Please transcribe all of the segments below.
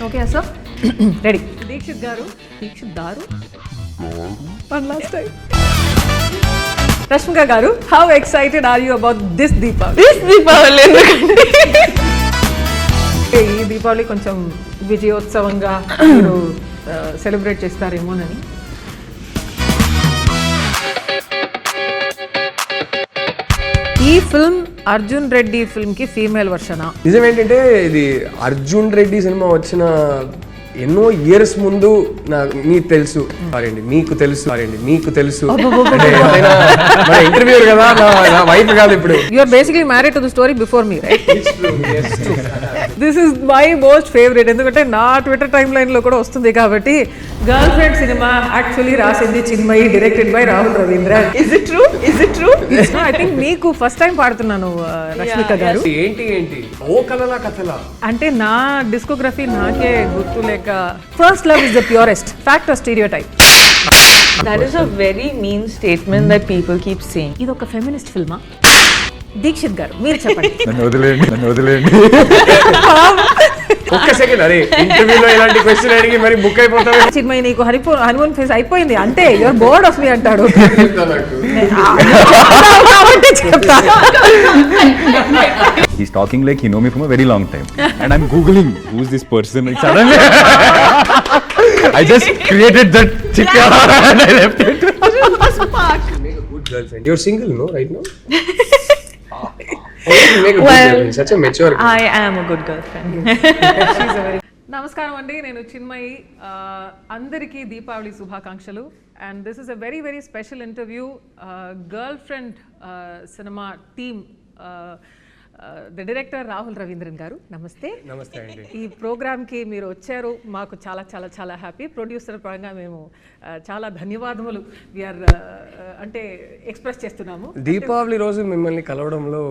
Okay sir ready. Dixit గారు one last time. Rashmika garu, how excited are you about this Deepavali? ఎందుకంటే ఈ దీపావళి కొంచెం విజయోత్సవంగా మీరు సెలబ్రేట్ చేస్తారేమోనని. ఈ ఫిల్మ్ అర్జున్ రెడ్డి ఫిల్మ్ కి ఫీమేల్ వర్షనా? నిజం ఏంటంటే ఇది అర్జున్ రెడ్డి సినిమా వచ్చిన ఎన్నో ఇయర్స్ ముందు మీకు తెలుసు ఇంటర్వ్యూ కదా, నా వైఫ్ కాదు ఇప్పుడు. You are basically married to the story before me, right? This is my most favourite, ఎందుకంటే నా ట్విట్టర్ టైమ్ లైన్ లో కూడా వస్తుంది కాబట్టి. గర్ల్ ఫ్రెండ్ సినిమా యాక్చువల్లీ రాసింది Chinmayi, directed by Rahul Ravindra. Is it true? I think మీకు ఫస్ట్ టైం పాడుతున్నాను రష్మిక గారు. ఏంటి ఓ కలలా కథలా అంటే నా డిస్కోగ్రఫీ నాకే గుర్తు లేక. First love is the purest, fact are stereotype? That is a very mean statement that people keep saying. ఇది ఒక ఫెమినిస్ట్ ఫిల్మా? దీక్షిత్ గారు మీరు చెప్పండి. నన్ను వదిలేయండి. ఒక్క సెకండ్, అరే ఇంటర్వ్యూలో ఇలాంటి క్వశ్చన్ అడిగి మరి బుక్ అయిపోతావు. చిన్మయి నీకు హనీమూన్ ఫేస్ అయిపోయింది అంటే యువర్ బోర్డ్ ఆఫ్ మీ అంటాడు. He's talking like he know me from a very long time, and I'm googling who's this person. And suddenly, I just created that chick and I left it. Make a good girlfriend. You're single, no, right now? Make a good girlfriend. Such a mature girl. I am a good girlfriend. నమస్కారం అండి, నేను చిన్మయి. అందరికీ దీపావళి శుభాకాంక్షలు. And this is a very very special interview. Girl friend cinema team, the director Rahul Ravindran గారు, నమస్తే. నమస్తే అండి. ఈ ప్రోగ్రామ్కి మీరు వచ్చారు, మాకు చాలా చాలా చాలా హ్యాపీ. ప్రొడ్యూసర్ పరంగా మేము చాలా ధన్యవాదములు వీఆర్ అంటే ఎక్స్ప్రెస్ చేస్తున్నాము. దీపావళి రోజు మిమ్మల్ని కలవడంలో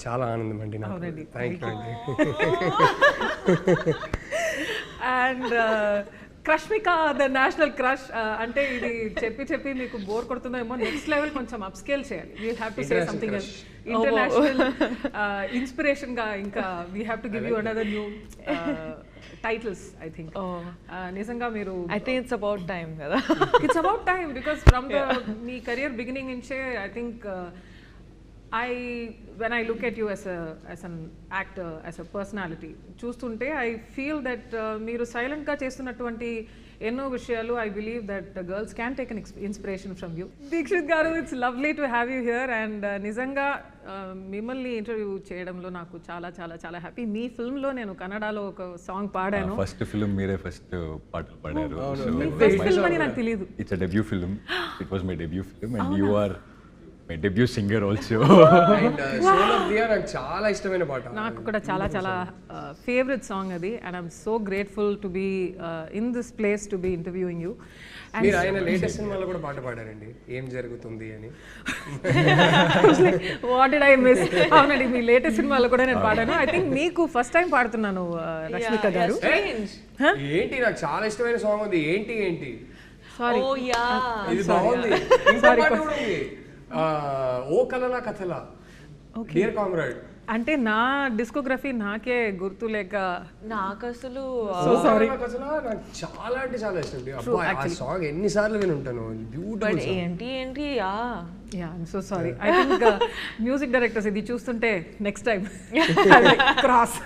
చాలా ఆనందం అండి. అవునండి, థ్యాంక్ యూ అండి. And Crushmika the national crush అంటే ఇది చెప్పి మీకు బోర్ కొడుతుందేమో. నెక్స్ట్ లెవెల్ కొంచెం అప్ స్కేల్ చేయాలి. We have to say something else. International inspiration గా ఇంకా we have to give you another new titles. I think నిజంగా మీరు I think it's about time కదా. It's about time because from the మీ career beginning నుంచే I think when I look at you as an actor, as a personality, చూస్తుంటే I feel that మీరు సైలెంట్గా చేస్తున్నటువంటి ఎన్నో విషయాలు I believe that girls can take an inspiration from you. Dixit గారు, it's lovely to have you here and నిజంగా మిమ్మల్ని interview చేయడంలో నాకు చాలా చాలా చాలా హ్యాపీ. మీ ఫిల్మ్లో నేను కన్నడలో ఒక సాంగ్ పాడాను. ఫస్ట్ ఫిల్మ్ మీరే ఫస్ట్ పాటలు పాడారు. ఫస్ట్ ఫిల్మ్ అని నాకు తెలియదు. It's a debut film. It was my debut film and you are my debut singer also. And Soul of Diya నాకు చాలా ఇష్టమైన పాట. నాకు కూడా చాలా చాలా ఫేవరెట్ సాంగ్ అది. And I'm so grateful to be in this place to be interviewing you. మీరు ఆయన లేటెస్ట్ సినిమాలో కూడా పాట పాడారండి, ఏం జరుగుతుంది అని. What did I miss? అవునండి, మీ లేటెస్ట్ సినిమాలో కూడా నేను పాడాను. ఐ థింక్ మీకు ఫస్ట్ టైం పాడుతున్నాను రష్మిక గారు. ఏంటి, నాకు చాలా ఇష్టమైన సాంగ్ ఉంది. ఏంటి సారీ. Oh yeah. ఇది బాగుంది. ఇంకో పాట కూడా ఉంది, ఓ కలలా కథలా, డియర్ కామ్రేడ్. అంటే నా డిస్కోగ్రఫీ నాకే గుర్తు లేక నాకు అసలు సారీ. నాకు చాలా అంటే చాలా ఇష్టం. అబ్బా, ఆ సాంగ్ ఎన్నిసార్లు వినుంటాను. బ్యూటిఫుల్ ఏంటి yeah I'm so sorry. I think music directors ఇది చూస్తుంటే నెక్స్ట్ టైం క్రాస్.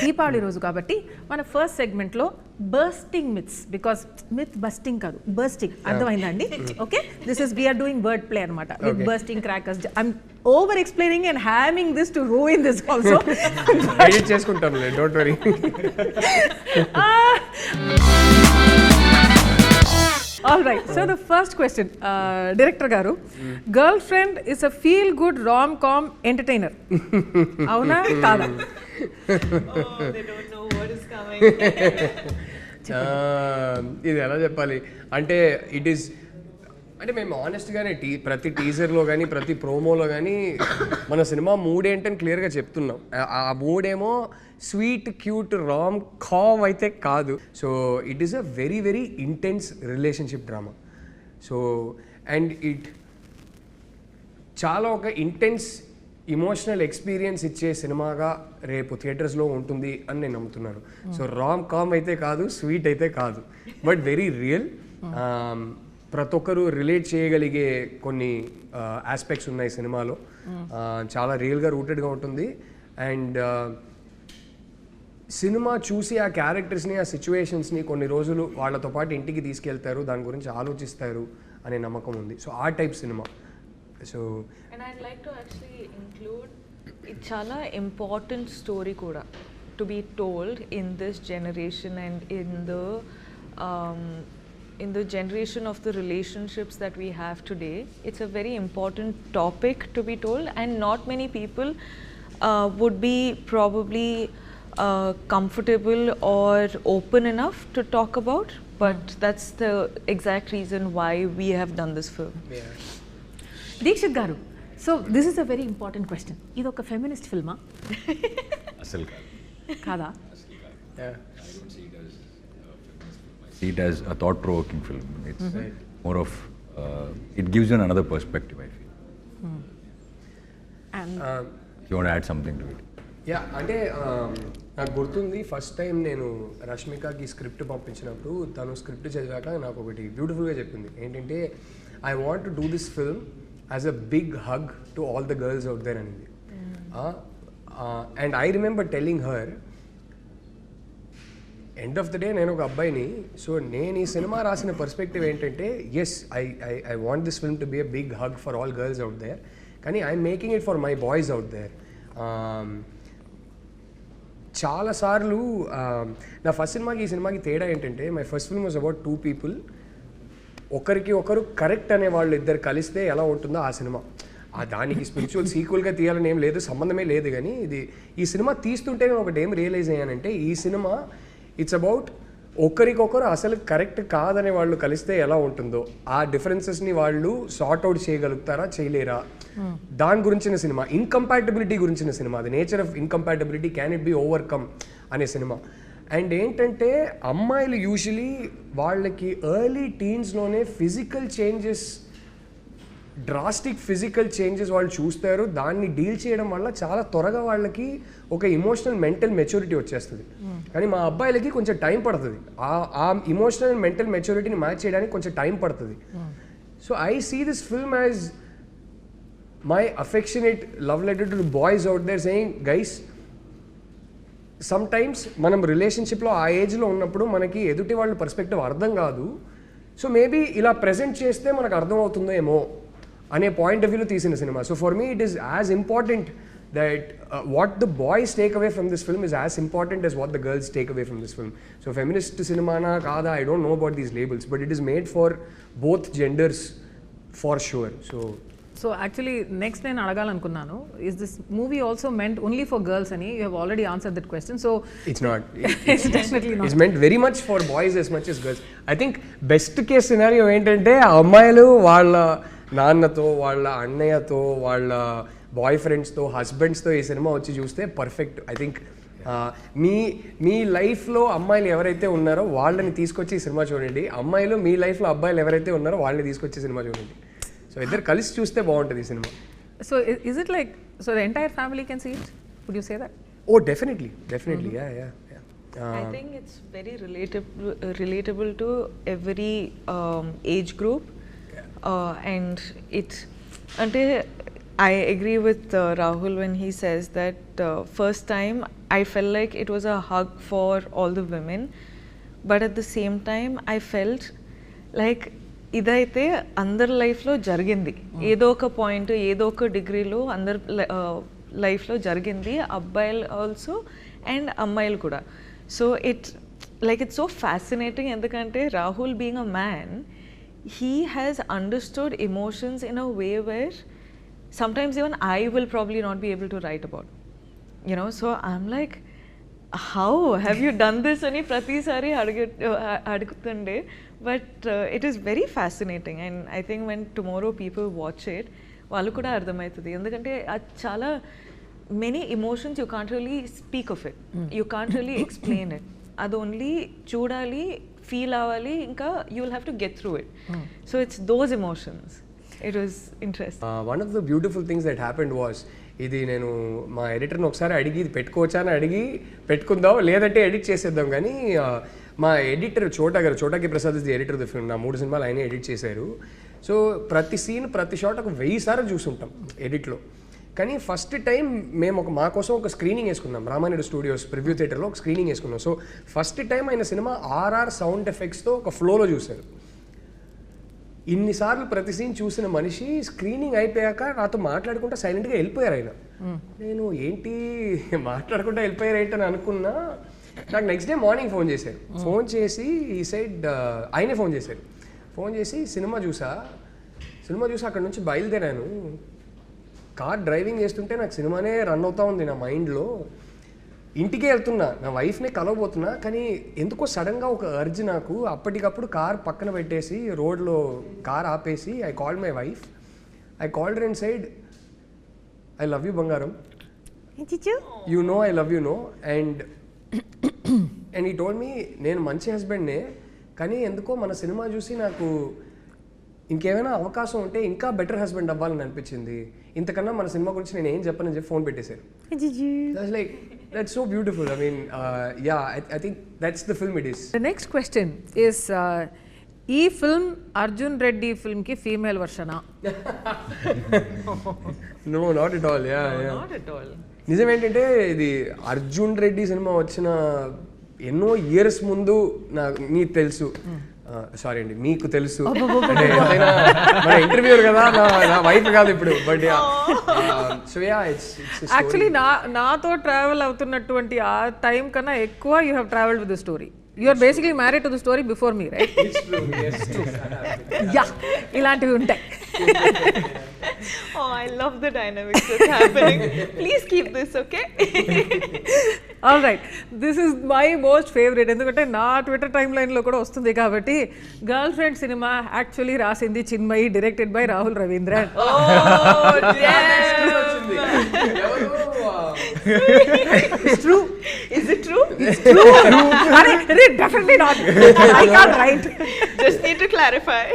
దీపావళి రోజు కాబట్టి మన ఫస్ట్ సెగ్మెంట్లో bursting myths, because myth busting కాదు, బర్స్టింగ్, అర్థమైందండి? Okay, this is we're doing word play అనమాట with bursting crackers. I'm over explaining and having this to ruin this also. Edit చేసుకుంటాం, don't worry. All right, so the first question, director garu, girlfriend is a feel good rom-com entertainer. Avuna kada? they don't know what is coming. ఇది ఎలా చెప్పాలి అంటే it is అంటే మేము ఆనెస్ట్గానే ప్రతి టీజర్లో కానీ ప్రతి ప్రోమోలో కానీ మన సినిమా మూడ్ ఏంటని క్లియర్గా చెప్తున్నాం. ఆ మూడేమో స్వీట్ క్యూట్ రామ్ కామ్ అయితే కాదు. So it is a very very intense relationship drama. So and it చాలా ఒక ఇంటెన్స్ ఇమోషనల్ ఎక్స్పీరియన్స్ ఇచ్చే సినిమాగా రేపు థియేటర్స్లో ఉంటుంది అని నేను నమ్ముతున్నాను. సో రామ్ కామ్ అయితే కాదు, స్వీట్ అయితే కాదు, బట్ వెరీ రియల్. ప్రతి ఒక్కరు రిలేట్ చేయగలిగే కొన్ని ఆస్పెక్ట్స్ ఉన్నాయి సినిమాలో. చాలా రియల్గా రూటెడ్గా ఉంటుంది. అండ్ సినిమా చూసి ఆ క్యారెక్టర్స్ని, ఆ సిచ్యువేషన్స్ని కొన్ని రోజులు వాళ్ళతో పాటు ఇంటికి తీసుకెళ్తారు, దాని గురించి ఆలోచిస్తారు అనే నమ్మకం ఉంది. సో ఆ type cinema. So And I'd like to actually include it's chala important story kuda to be told in this generation and in the generation of the relationships that we have today. It's a very important topic to be told, and not many people would be probably comfortable or open enough to talk about, but that's the exact reason why we have done this film. Dikshit garu, so this is a very important question. ఇది ఒక feminist ఫిల్మా అసలు కాదా? see it as a thought provoking film. It's more of it gives you another perspective, I feel. And If you want to add something to it. Yeah, అంటే నాకు గుర్తుంది first time నేను రష్మికకి script పంపించినప్పుడు తను script చదివాక నాకు ఒకటి బ్యూటిఫుల్గా చెప్పింది. ఏంటంటే, I want to do this film as a big hug to all the girls out there అనేది. And I remember telling her, end of the day నేను ఒక అబ్బాయిని, సో నేను ఈ సినిమా రాసిన పర్స్పెక్టివ్ ఏంటంటే, yes I want this film to be a big hug for all girls out there, కానీ I'm making it for my boys out there. చాలాసార్లు నా ఫస్ట్ సినిమాకి ఈ సినిమాకి తేడా ఏంటంటే, my first film was about 2 people. ఒకరికి ఒకరు కరెక్ట్ అనే వాళ్ళు ఇద్దరు కలిస్తే ఎలా ఉంటుందో ఆ సినిమా. దానికి స్పిరిచువల్ సీక్వెల్గా తీయాలని ఏం లేదు, సంబంధమే లేదు. కానీ ఈ సినిమా తీస్తుంటే నేను ఒకటి ఏం రియలైజ్ అయ్యానంటే, ఈ సినిమా ఇట్స్ అబౌట్ ఒకరికొకరు అసలు కరెక్ట్ కాదనే వాళ్ళు కలిస్తే ఎలా ఉంటుందో, ఆ డిఫరెన్సెస్ని వాళ్ళు సార్ట్ అవుట్ చేయగలుగుతారా, చేయలేరా, దాని గురించిన సినిమా. ఇన్కంపాటబిలిటీ గురించిన cinema. The nature of incompatibility, can it be overcome అనే సినిమా. అండ్ ఏంటంటే, అమ్మాయిలు యూజువలీ వాళ్ళకి ఎర్లీ టీన్స్లోనే physical changes, drastic physical changes వాళ్ళు చూస్తారు. దాన్ని డీల్ చేయడం వల్ల చాలా త్వరగా వాళ్ళకి ఒక ఇమోషనల్ మెంటల్ మెచ్యూరిటీ వచ్చేస్తుంది. కానీ మా అబ్బాయిలకి కొంచెం టైం పడుతుంది. ఆ ఇమోషనల్ మెంటల్ మెచ్యూరిటీని మ్యాచ్ చేయడానికి కొంచెం టైం పడుతుంది. So I see this film as my affectionate love letter to boys out there saying, guys, sometimes మనం రిలేషన్షిప్లో ఆ ఏజ్లో ఉన్నప్పుడు మనకి ఎదుటి వాళ్ళ పర్స్పెక్టివ్ అర్థం కాదు. సో మేబీ ఇలా ప్రజెంట్ చేస్తే మనకు అర్థం అవుతుందో ఏమో అనే పాయింట్ ఆఫ్ వ్యూలో తీసిన cinema. So for me it is as important that what the boys take away from this film is as important as what the girls take away from this film. So feminist సినిమానా కాదా, I don't know about these labels, but it is made for both genders for sure. So actually next నేను అడగాలనుకున్నాను, is this movie also meant only for girls అని? You have already answered that question. So it's not. It's definitely not. It's meant very much for boys as much as girls. I think best case scenario ఏంటంటే, ఆ అమ్మాయిలు వాళ్ళ నాన్నతో, వాళ్ళ అన్నయ్యతో, వాళ్ళ bye ఫ్రెండ్స్తో, హస్బెండ్స్తో ఈ సినిమా వచ్చి చూస్తే పర్ఫెక్ట్. ఐ థింక్ మీ లైఫ్లో అమ్మాయిలు ఎవరైతే ఉన్నారో వాళ్ళని తీసుకొచ్చి ఈ సినిమా చూడండి. అమ్మాయిలు మీ లైఫ్లో అబ్బాయిలు ఎవరైతే ఉన్నారో వాళ్ళని తీసుకొచ్చి సినిమా చూడండి. సో ఇద్దరు కలిసి చూస్తే బాగుంటుంది ఈ సినిమా. So is it like, so the entire family can see it? Would you say that? Oh definitely, yeah. I think it's very relatable to every age group, and I agree with Rahul when he says that first time I felt like it was a hug for all the women, but at the same time I felt like ఇదైతే అందరి లైఫ్లో జరిగింది, ఏదో ఒక point, ఏదో ఒక డిగ్రీలో అందరి లైఫ్లో జరిగింది, అబ్బాయిలు ఆల్సో అండ్ అమ్మాయిలు కూడా. సో it's so fascinating ఎందుకంటే Rahul being a man, he has understood emotions in a way where sometimes even I will probably not be able to write about, you know. So I'm like, how have you done this అని ప్రతిసారి అడుగుతుండే. But it is very fascinating, and I think when tomorrow people watch it, వాళ్ళు కూడా అర్థమవుతుంది. ఎందుకంటే అది చాలా many emotions you can't really speak of it, you can't really explain it. అది only చూడాలి, ఫీల్ అవ్వాలి, ఇంకా you will have to get through it. So it's those emotions. It was interesting. One of the beautiful things that happened was, ఇది నేను మా ఎడిటర్ని ఒకసారి అడిగి ఇది పెట్టుకోవచ్చా అని అడిగి పెట్టుకుందాం, లేదంటే ఎడిట్ చేసేద్దాం. కానీ మా editor Chota K Prasad is the editor the film. నా 3 సినిమాలు ఆయనే ఎడిట్ చేశారు. సో ప్రతి సీన్ ప్రతి షాట్ ఒక 1000 సార్లు చూసుంటాం ఎడిట్లో. కానీ ఫస్ట్ టైం మేము మా కోసం ఒక స్క్రీనింగ్ వేసుకున్నాం, రామానాయుడు స్టూడియోస్ ప్రివ్యూ థియేటర్లో ఒక స్క్రీనింగ్ వేసుకున్నాం. సో ఫస్ట్ టైం ఆయన సినిమా RR సౌండ్ ఎఫెక్ట్స్తో ఒక ఫ్లోలో చూశారు. ఇన్నిసార్లు ప్రతి సీన్ చూసిన మనిషి స్క్రీనింగ్ అయిపోయాక నాతో మాట్లాడుకుంటా సైలెంట్గా వెళ్ళిపోయారు ఆయన. నేను ఏంటి మాట్లాడుకుంటా వెళ్ళిపోయారు ఏంటని అనుకున్నా. నాకు నెక్స్ట్ డే మార్నింగ్ ఫోన్ చేశారు. ఫోన్ చేసి ఈ సైడ్ ఆయనే ఫోన్ చేసి సినిమా చూసి అక్కడ నుంచి బయలుదేరాను. కార్ డ్రైవింగ్ చేస్తుంటే నాకు సినిమానే రన్ అవుతా ఉంది నా మైండ్లో. ఇంటికే వెళ్తున్నా, నా వైఫ్నే కలవబోతున్నా, కానీ ఎందుకో సడన్గా ఒక అర్జ్ నాకు. అప్పటికప్పుడు కార్ పక్కన పెట్టేసి రోడ్లో కార్ ఆపేసి I called my wife. I called her inside, I love you బంగారం, you know I love you know. And he told me, నేను మంచి హస్బెండ్నే, కానీ ఎందుకో మన సినిమా చూసి నాకు ఇంకేమైనా అవకాశం ఉంటే ఇంకా బెటర్ హస్బెండ్ అవ్వాలని అనిపించింది. ఇంతకన్నా మన సినిమా గురించి నేను ఏం చెప్పనని చెప్పి ఫోన్ పెట్టేశారు. Like that's so beautiful. I mean I think that's the film it is. The next question is, ఈ ఫిల్మ్ అర్జున్ రెడ్డి ఫిల్మ్కి ఫీమేల్ వర్షనా? No, not at all. నిజం ఏంటంటే ఇది అర్జున్ రెడ్డి సినిమా వచ్చిన ఎన్నో ఇయర్స్ ముందు మీకు తెలుసు, సారీ అండి మీకు తెలుసు, అంటే ఏదైనా మన ఇంటర్వ్యూర్ కదా, నా వైఫ్ కాదు ఇప్పుడు. బట్ సో యాక్చువల్లీ నాతో ట్రావెల్ అవుతున్నటువంటి ఆ టైం కన్నా ఎక్కువ you have travelled with the story. You are basically married to the story before me, right? Yeah, ఇలాంటివి ఉంటాయి. Oh, I love the dynamics that's happening. Please keep this, okay? All right, this is my most favourite. ఎందుకంటే నా Twitter time లైన్లో కూడా వస్తుంది కాబట్టి. Girl friend cinema actually రాసింది Chinmayi, directed by Rahul Ravindran. Oh, yes. It's true. Is it true? It's true. Definitely not. I can't write. Just need to clarify.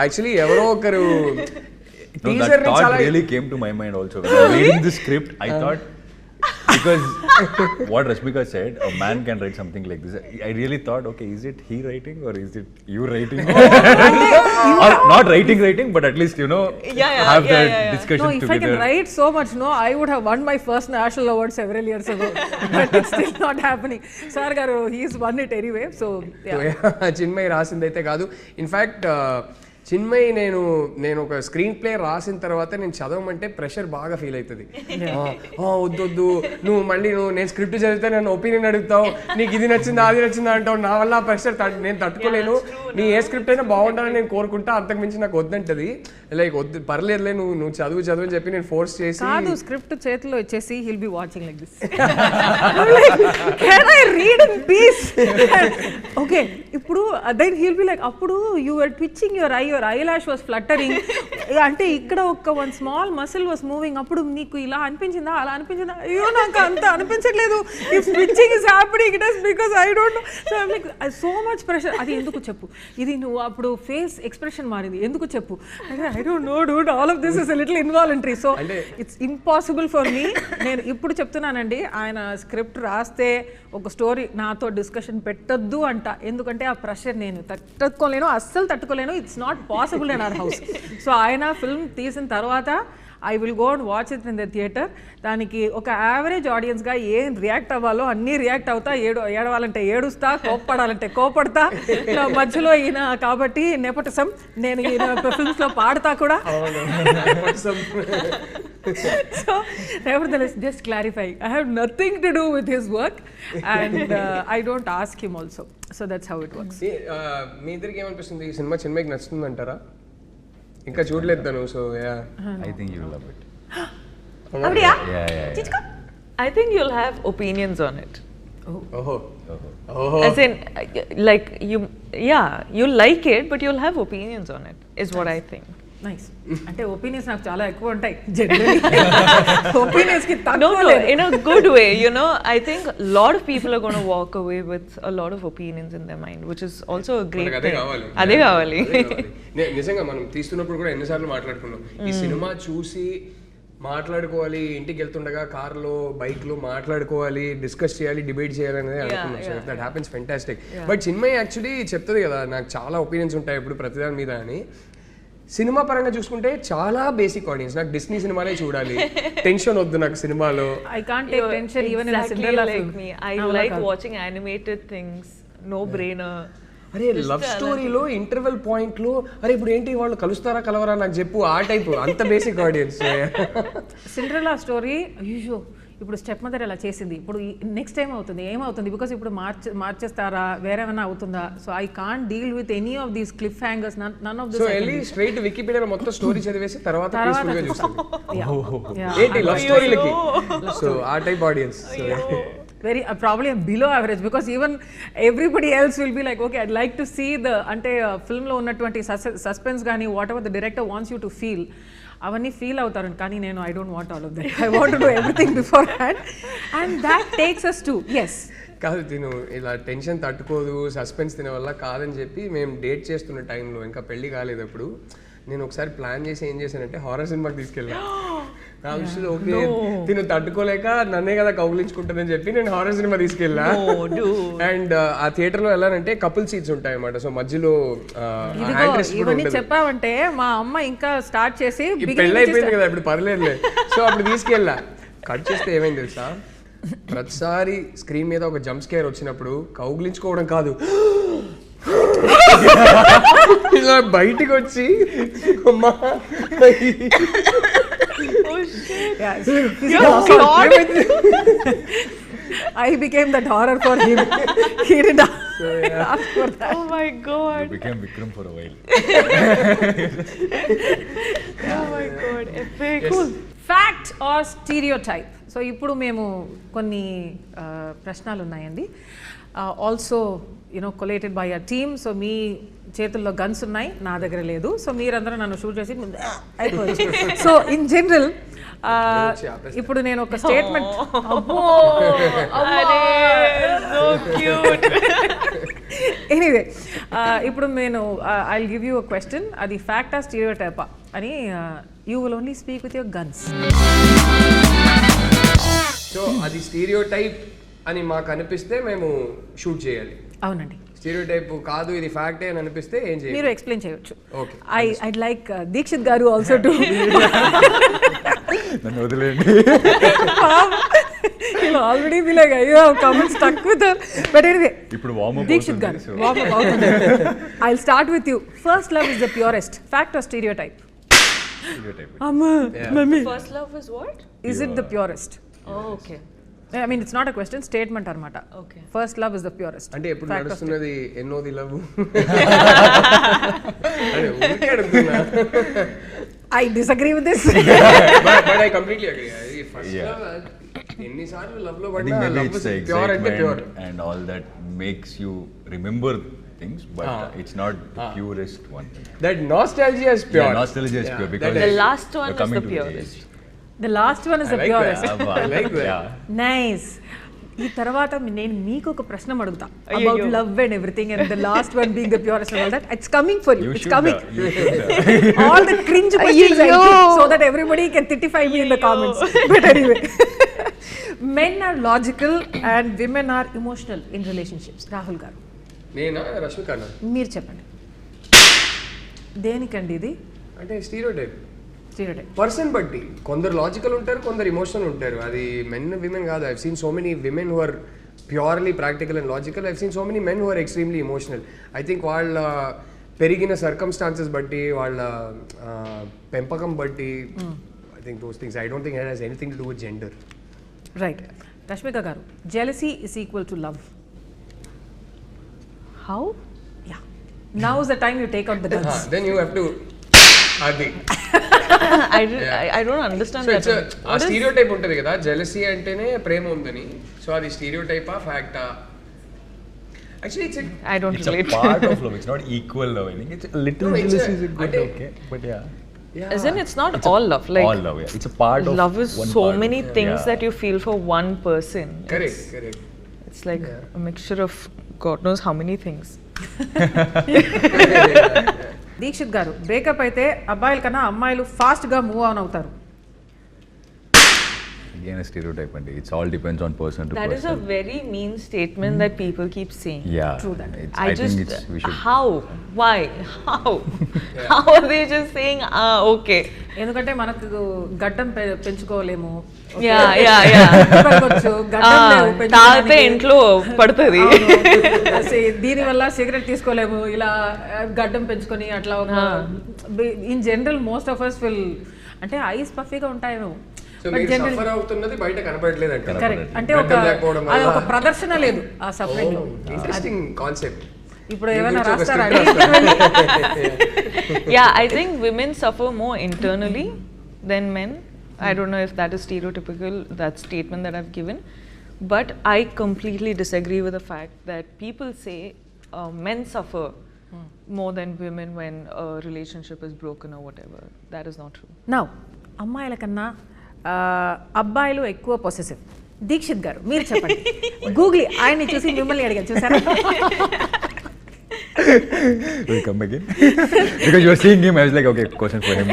Actually ఎవరో ఒకరు No, that thought really came to my mind also. When I was reading the script, I thought, because what Rashmika said, a man can write something like this. I really thought, okay, is it he writing or is it you writing? Or not writing, but at least, have that discussion No, if together. I can write so much, I would have won my first national award several years ago. But it's still not happening. Sir garu, he's won it anyway. So, yeah. Chinmayi రాసిందైతే కాదు. In fact Chinmayi నేను ఒక screen play రాసిన తర్వాత నేను చదవమంటే pressure బాగా feel అవుతుంది. వద్దు నువ్వు మళ్ళీ నేను స్క్రిప్ట్ చదివితే నన్ను ఒపీనియన్ అడుగుతావు, నీకు ఇది నచ్చిందా అది నచ్చిందా అంటావు, నా వల్ల ప్రెషర్ నేను తట్టుకోలేను, నీ ఏ స్క్రిప్ట్ అయినా బాగుండాలని నేను కోరుకుంటా, అంతకుమించి నాకు వద్దంటది. లైక్ వద్దు పర్లేదులే నువ్వు చదువు అని చెప్పి నేను ఫోర్స్ చేసి, కాదు స్క్రిప్ట్ చేతిలో ఇచ్చేసి he'll be watching like this. Can I read in peace? Okay, ఇప్పుడు then he'll be like, అప్పుడు you were twitching your eyelash was fluttering, అంటే ఇక్కడ one small muscle was moving, అప్పుడు నీకు ఇలా అనిపించిందా అలా అనిపించిందా? అయ్యో నాకు అంత అనిపించట్లేదు, if twitching is happening it is because I don't know. So I'm like, so much pressure. అది ఎందుకు చెప్పు, ఇది నువ్వు అప్పుడు ఫేస్ ఎక్స్ప్రెషన్ మారింది ఎందుకు చెప్పు. I don't know dude, all of this is a little involuntary, so it's impossible for me. నేను ఇప్పుడు చెప్తున్నానండి, ఆయన స్క్రిప్ట్ రాస్తే ఒక స్టోరీ నాతో డిస్కషన్ పెట్టొద్దు అంట, ఎందుకంటే ఆ ప్రెషర్ నేను తట్టుకోలేను, అస్సలు తట్టుకోలేను. It's not possible in our house. So ఆయన ఫిల్మ్ తీసిన తర్వాత I will go and watch it in the theatre. దానికి ఒక యావరేజ్ ఆడియన్స్గా ఏం రియాక్ట్ అవ్వాలో అన్నీ రియాక్ట్ అవుతా, ఏడవాలంటే ఏడుస్తా, కోప్పడాలంటే కోపడతా. మధ్యలో ఈయన కాబట్టి నెపోటిజం, నేను ఈయన ఫిల్మ్స్లో పాడతా కూడా. So nevertheless, just clarify, I have nothing to do with his work and I don't ask him also. So that's how it works. మీ ఇద్దరికి ఏమనిపిస్తుంది, ఈ సినిమా చిన్మయికి నచ్చుతుంది అంటారా? ఇంకా చూడలేదు తను. So I think you will love it. Yeah. I think you'll have opinions on it. As in, like you'll like it, but you'll have opinions on it, is what I think. Nice. అంటే opinions నాకు చాలా ఎక్కువ ఉంటాయి generally. Opinions కి No, in a good way, I think a lot of people are going to walk away with a lot of opinions in their mind, which is also a great thing. అదే కావాలి. నిజంగా మనం తీస్తున్నప్పుడు కూడా ఎన్నిసార్లు మాట్లాడుకున్నాం, ఈ cinema చూసి మాట్లాడుకోవాలి, ఇంటికి వెళ్తుండగా కార్లో బైక్లో మాట్లాడుకోవాలి, డిస్కస్ చేయాలి, డిబేట్ చేయాలి అనేది అనుకున్నాను. So that happens fantastic. But Chinmayi actually చెప్తుంది కదా, నాకు చాలా ఒపీనియన్స్ ఉంటాయి ఇప్పుడు ప్రతిదాని మీద అని. సినిమా పరంగా చూసుకుంటే చాలా బేసిక్ ఆడియన్స్. నాకు డిస్నీ సినిమాలే చూడాలి, టెన్షన్ వద్దు నాకు సినిమాలో. I can't take tension even in a Exactly Cinderella like film. me. I like watching animated things. No brainer. అరే లవ్ స్టోరీలో ఇంటర్వెల్ పాయింట్ లో అరే ఇప్పుడు ఏంటి వాళ్ళు కలుస్తారా కలవరా నాకు చెప్పు, ఆ టైప్ అంత బేసిక్ ఆడియన్స్. సిండ్రెల్లా స్టోరీ అయ్యో ఇప్పుడు స్టెప్ మదర్ ఎలా చేసింది, ఇప్పుడు నెక్స్ట్ టైం అవుతుంది ఏమవుతుంది, బికాస్ ఇప్పుడు మార్చేస్తారా వేరేమైనా అవుతుందా. So I can't deal with any of these cliffhangers, none of so వెళ్ళి స్ట్రైట్ వికీపీడియా మొత్తం స్టోరీ చదివేసి తర్వాత peaceful గా చూస్తాను Yeah. ఏంటి లవ్ స్టోరీలకి. సో ఆ type audience. very probably below average, because even everybody else will be like, okay, I'd like to see the ante film lo unnatuvanti suspense gaani whatever the director wants you to feel avanni feel avutaru, kaani nenu I don't want all of that. I want to do everything beforehand, and that takes us to yes. కాదు తిను ఇలా tension తట్టుకోదు, suspense తినే వల్ల కాదని చెప్పి మేము date చేస్తున్న టైంలో, ఇంకా పెళ్లి కాలేదు అప్పుడు, నేను ఒకసారి ప్లాన్ చేసి ఏం చేశానంటే హారర్ సినిమాకి తీసుకెళ్ళా. నా విషయంలో ఓకే తిను తట్టుకోలేక నన్నే కదా కౌగిలించుకుంటుందని చెప్పి నేను హారర్ సినిమా తీసుకెళ్ళా. అండ్ ఆ థియేటర్ లో వెళ్ళానంటే కపుల్ సీట్స్ ఉంటాయి అన్నమాట. సో మధ్యలో ఇవన్నీ చెప్పావంటే మా అమ్మ ఇంకా స్టార్ట్ చేసి పెళ్ళి అయిపోయింది కదా ఇప్పుడు పర్లేదులే. సో అప్పుడు తీసుకెళ్ళా. కట్ చేస్తే ఏమైంది తెలుసా, ప్రతిసారి స్క్రీన్ మీద ఒక జంప్ స్కేర్ వచ్చినప్పుడు కౌగిలించుకోవడం కాదు, ఇలా బయటికి వచ్చి అమ్మా I became that horror for him. He did ask for that. Oh my god. You became Vikram for a while. Oh my god. Epic. Cool. Fact or stereotype? So ఇప్పుడు మేము కొన్ని ప్రశ్నలు ఉన్నాయండి, also you know collated by a team. So మీ చేతుల్లో guns ఉన్నాయి, నా దగ్గర లేదు. సో మీరందరూ నన్ను షూట్ చేసి అయిపోవచ్చు. సో ఇన్ జనరల్ ఇప్పుడు నేను ఒక స్టేట్మెంట్, ఎనీవే ఇప్పుడు నేను I will give you a question, అది ఫ్యాక్ట్ ఆ స్టీరియోటైపా అని, you will only speak with your guns. So అది స్టీరియోటైప్ అని మాకు అనిపిస్తే మేము షూట్ చేయాలి. అవునండి. స్టీరియోటైప్ కాదు ఇది ఫ్యాక్టే అని అనిపిస్తే ఏం చేయాలి? మీరు ఎక్స్ప్లెయిన్ చేయొచ్చు. ఓకే. ఐడ్ లైక్ దీక్షిత్ గారు ఆల్సో టు నన్ను వదిలేండి. ఆల్రెడీ బి లైక్ అయ్యో comments stuck with her. But anyway ఇప్పుడు వార్మ్ అప్ దీక్షిత్ గారు వార్మ్ అప్ అవుతుంది. I will start with you. First love is the purest. Fact are stereotype? అమ్మా mummy, First love is what? is it the purest? Oh, okay. I mean, it's not a question, statement అనమాట. Okay. First love is the purest. అంటే ఎప్పుడు నడుస్తున్నది ఎన్నోది love? అదే ఊరికే అడుగుతున్నా. I disagree with this. But I completely agree. First love ఎన్నిసార్లు love లో I పడినా think maybe love it's the pure అంటే pure. excitement and all that makes you remember things, but it's not the purest one. That nostalgia is pure. Yeah, nostalgia is pure because The last one you're is coming the to purest. age. The last one is the I like purest. that. I like that. Yeah. Nice. ఈ తర్వాత నేను మీకు ఒక ప్రశ్న అడుగుతా about love and everything, and the last one being the purest and all that. It's coming for you. It's coming. You should. All the cringe questions I keep so that everybody can titify me in the comments. But anyway, men are logical and women are emotional in relationships. Rahul గారు, నేనా రష్మికనా? మీరు చెప్పండి దేనికండి ఇది? అంటే stereotype stereotype person బట్టి, కొందరు logical ఉంటారు, కొందరు ఇమోషనల్ ఉంటారు. అది మెన్ విమెన్ కాదు. I've seen so many women who are purely practical and logical. I've seen so many men who are extremely emotional. I think వాళ్ళ పెరిగిన సర్కమ్స్టాన్సెస్ బట్టి, వాళ్ళ పెంపకం బట్టి, I think those things. I don't think it has anything to do with gender. Right. Rashmika garu, jealousy is equal to love. How? Yeah. Now is the time you take out the guns. Then you have to అది I don't understand so that. It's a stereotype ఉంటుంది కదా, jealousy అంటేనే ప్రేమ ఉందని. So అది స్టీరియోటైపా ఫ్యాక్టా? Actually it's I don't It's a relate. part of love. It's not equal love. I think it's a little No, it's a- jealousy is good, అంటే- okay, but yeah. As in, it's not all love. Like All love, yeah. It's a part of love is one so part many of, things yeah. that you feel for one person. Correct. It's like a mixture of God knows how many things. Dikshit garu, breakup అయితే అబ్బాయిల కన్నా అమ్మాయిలు ఫాస్ట్గా move on అవుతారు. again a stereotype and it's all depends on person to That person. is a very mean statement that people keep saying. Yeah. True that. I think it's we should. How? Why? How? How are they just saying, okay? ఎందుకంటే మనకు గడ్డం పెంచుకోలేము. Yeah. పెట్టుకోవచ్చు, గడ్డం లేవు, తాగితే పెంచుకోవడానికి. ఇంట్లో పడుతుంది. దీని వల్ల సిగరెట్ తీసుకోలేము, ఇలా గడ్డం పెంచుకొని అట్లా ఒక in general most of us will అంటే ఐస్ పఫీగా ఉంటాయేమో. సో మీరు సఫర్ అవుతున్నది బయట కనపడలేదు అంటే కరెక్ట్, అంటే అది ఒక ప్రదర్శన లేదు ఆ సఫరింగ్ లో. Interesting concept. ఇప్పుడు ఏమైనా రాస్తారా? Yeah, I think women suffer more internally than men. I don't know if that is stereotypical, that statement that I've given, but I completely disagree with the fact that people say men suffer more than women when a relationship is broken or whatever. That is not true. Now అమ్మాయిల కన్నా అబ్బాయిలు ఎక్కువ possessive. Dixit గారు మీరు చెప్పండి. Google ఆయన్ని చూసి మిమ్మల్ని అడిగాను, చూసారా? Will come again? Because you were seeing him, I was like, okay, question for him.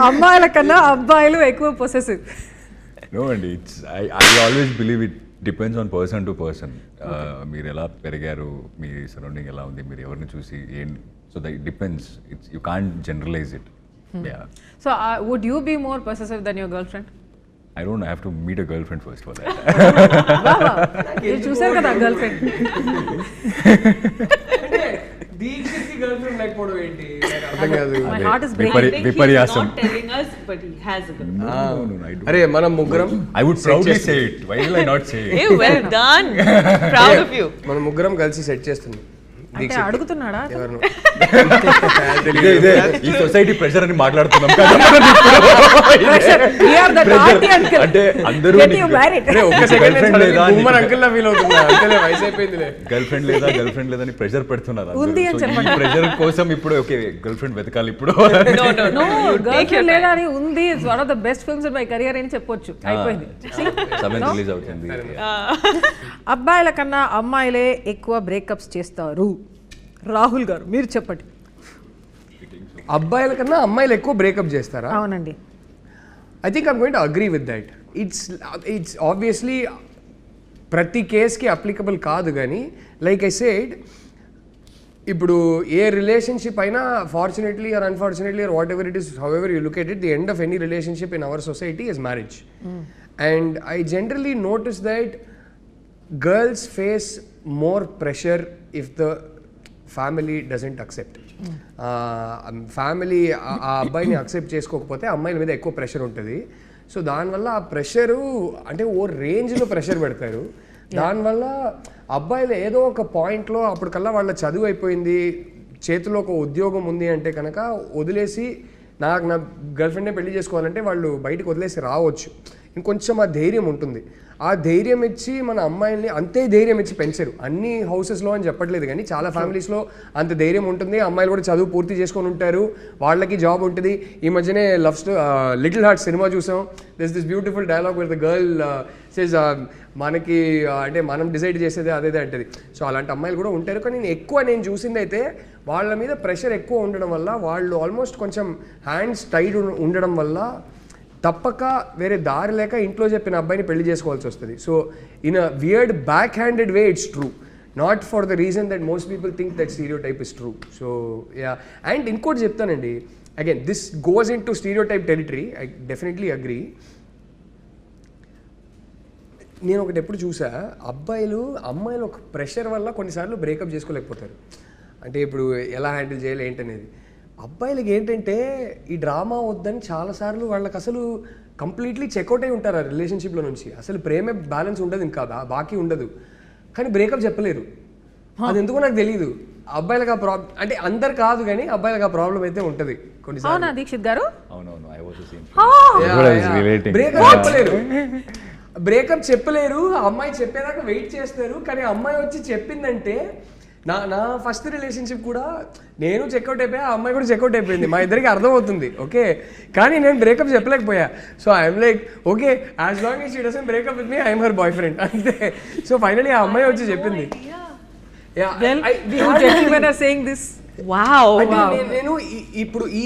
అమ్మాయిల కన్నా అబ్బాయిలు ఎక్కువ possessive. No, and I always believe it depends on person to person. మీరు ఎలా పెరిగారు, మీ సరౌండింగ్ ఎలా ఉంది, మీరు ఎవరిని చూసి so that it depends. You can't generalise it. Yeah. So would you be more possessive than your girlfriend? I don't know, I have to meet a girlfriend first for that. మీరు చూసారు కదా girlfriend. Dikshit girlfriend లేకపోవడం ఏంటి అర్థం కాదు. My heart is breaking. I think he's విపర్యాసం. not telling us, but he has a girl. No, I don't. అరే మనం ముగ్గురం I would proudly say it. Why will I not say it? Hey, well done. Proud of you. మనం ముగ్గురం కలిసి set చేస్తున్నాం. అంటే అడుగుతున్నాడా? ఎవరు ఇదే ఈ సొసైటీ ప్రెషర్ అని మాట్లాడుతున్నాం కదా. We are the auntie uncle. అంటే అందరూ Get you married. ఒక్క సెకండ్ అంకుల్ లా ఫీల్ అవుతున్నా. అంతే వయసు అయిపోయిందిలే. గర్ల్ ఫ్రెండ్ లేదని ప్రెషర్ పెడుతున్నారు. ఉంది అని చెప్పండి. ప్రెషర్ కోసం ఇప్పుడు ఓకే గర్ల్ ఫ్రెండ్ వెతకాలి ఇప్పుడు. No, గర్ల్ ఫ్రెండ్ లేదా అని ఉంది. It's one of the best films in my career అని చెప్పొచ్చు. అయిపోయింది. సెవెంత్ రిలీజ్ అవుతుంది. అబ్బాయిల కన్నా అమ్మాయిలే ఎక్కువ బ్రేకప్స్ చేస్తారు. రాహుల్ గారు మీరు చెప్పండి. అబ్బాయిల కన్నా అమ్మాయిలు ఎక్కువ బ్రేకప్ చేస్తారా? అవునండి. I think I'm going to agree with that. It's obviously ప్రతి కేస్కి అప్లికబుల్ కాదు, కానీ లైక్ ఐ సెడ్ ఇప్పుడు ఏ రిలేషన్షిప్ అయినా fortunately are unfortunately are what ever it is, how ever you look at it, the end of any relationship in our society is marriage. And I generally notice that girls face more pressure if the family doesn't accept. Family ఆ అబ్బాయిని accept చేసుకోకపోతే అమ్మాయిల మీద ఎక్కువ pressure ఉంటుంది. So దానివల్ల ఆ pressure అంటే ఓ రేంజ్లో ప్రెషర్ పెడతారు. దానివల్ల అబ్బాయిలు ఏదో ఒక పాయింట్లో అప్పటికల్లా వాళ్ళ చదువు అయిపోయింది, చేతిలో ఒక ఉద్యోగం ఉంది అంటే కనుక వదిలేసి నా గర్ల్ ఫ్రెండ్నే పెళ్లి చేసుకోవాలంటే వాళ్ళు బయటకు వదిలేసి రావచ్చు. ఇంకొంచెం ఆ ధైర్యం ఉంటుంది. ఆ ధైర్యం ఇచ్చి మన అమ్మాయిల్ని అంతే ధైర్యం ఇచ్చి పెంచరు. అన్ని హౌసెస్లో అని చెప్పట్లేదు, కానీ చాలా ఫ్యామిలీస్లో అంత ధైర్యం ఉంటుంది. అమ్మాయిలు కూడా చదువు పూర్తి చేసుకొని ఉంటారు, వాళ్ళకి జాబ్ ఉంటుంది. ఈ మధ్యనే లిటిల్ హార్ట్ సినిమా చూసాం. This beautiful dialogue with the girl says మనకి అంటే మనం డిసైడ్ చేసేది అదే అంటది. సో అలాంటి అమ్మాయిలు కూడా ఉంటారు. కానీ నేను చూసింది అయితే వాళ్ళ మీద ప్రెషర్ ఎక్కువ ఉండడం వల్ల, వాళ్ళు ఆల్మోస్ట్ కొంచెం హ్యాండ్స్ టైడ్ ఉండడం వల్ల తప్పక వేరే దారి లేక ఇంట్లో చెప్పిన అబ్బాయిని పెళ్లి చేసుకోవాల్సి వస్తుంది. So in a weird back handed way it's true, not for the reason that most people think that stereotype is true. So yeah, and ఇంకోటి చెప్తానండి, again this goes in to stereotype territory. I definitely agree. నేను ఒకటి ఎప్పుడు చూసా, అమ్మాయిలు ఒక pressure వల్ల కొన్నిసార్లు బ్రేకప్ చేసుకోలేకపోతారు. అంటే ఇప్పుడు ఎలా హ్యాండిల్ చేయాలి ఏంటనేది. అబ్బాయిలకి ఏంటంటే ఈ డ్రామా వద్దని చాలాసార్లు వాళ్ళకి అసలు కంప్లీట్లీ చెక్అవుట్ అయి ఉంటారు ఆ రిలేషన్షిప్లో నుంచి. అసలు ప్రేమే బ్యాలెన్స్ ఉండదు, ఇంకా బాకీ ఉండదు, కానీ బ్రేకప్ చెప్పలేరు. అది ఎందుకో నాకు తెలియదు. అబ్బాయిలకు ఆ ప్రాబ్లం అంటే అందరు కాదు, కానీ అబ్బాయిలకు ఆ ప్రాబ్లం అయితే ఉంటుంది కొన్నిసార్లు. అవునా దీక్షిత్ గారు? అవునవును, I was the same. Breakup చెప్పలేరు. అమ్మాయి చెప్పేదాకా వెయిట్ చేస్తారు, కానీ అమ్మాయి వచ్చి చెప్పిందంటే నా ఫస్ట్ రిలేషన్షిప్ కూడా నేను చెక్అవుట్ అయిపోయా, ఆ అమ్మాయి కూడా చెక్అవుట్ అయిపోయింది. మా ఇద్దరికి అర్థమవుతుంది, ఓకే, కానీ నేను బ్రేకప్ చెప్పలేకపోయా. So I'm like okay, as long as she doesn't break up with me I'm her boy friend అంతే. సో ఫైనలీ ఆ అమ్మాయి వచ్చి చెప్పింది. Well, you gentlemen are saying this. Wow. అంటే నేను ఇప్పుడు ఈ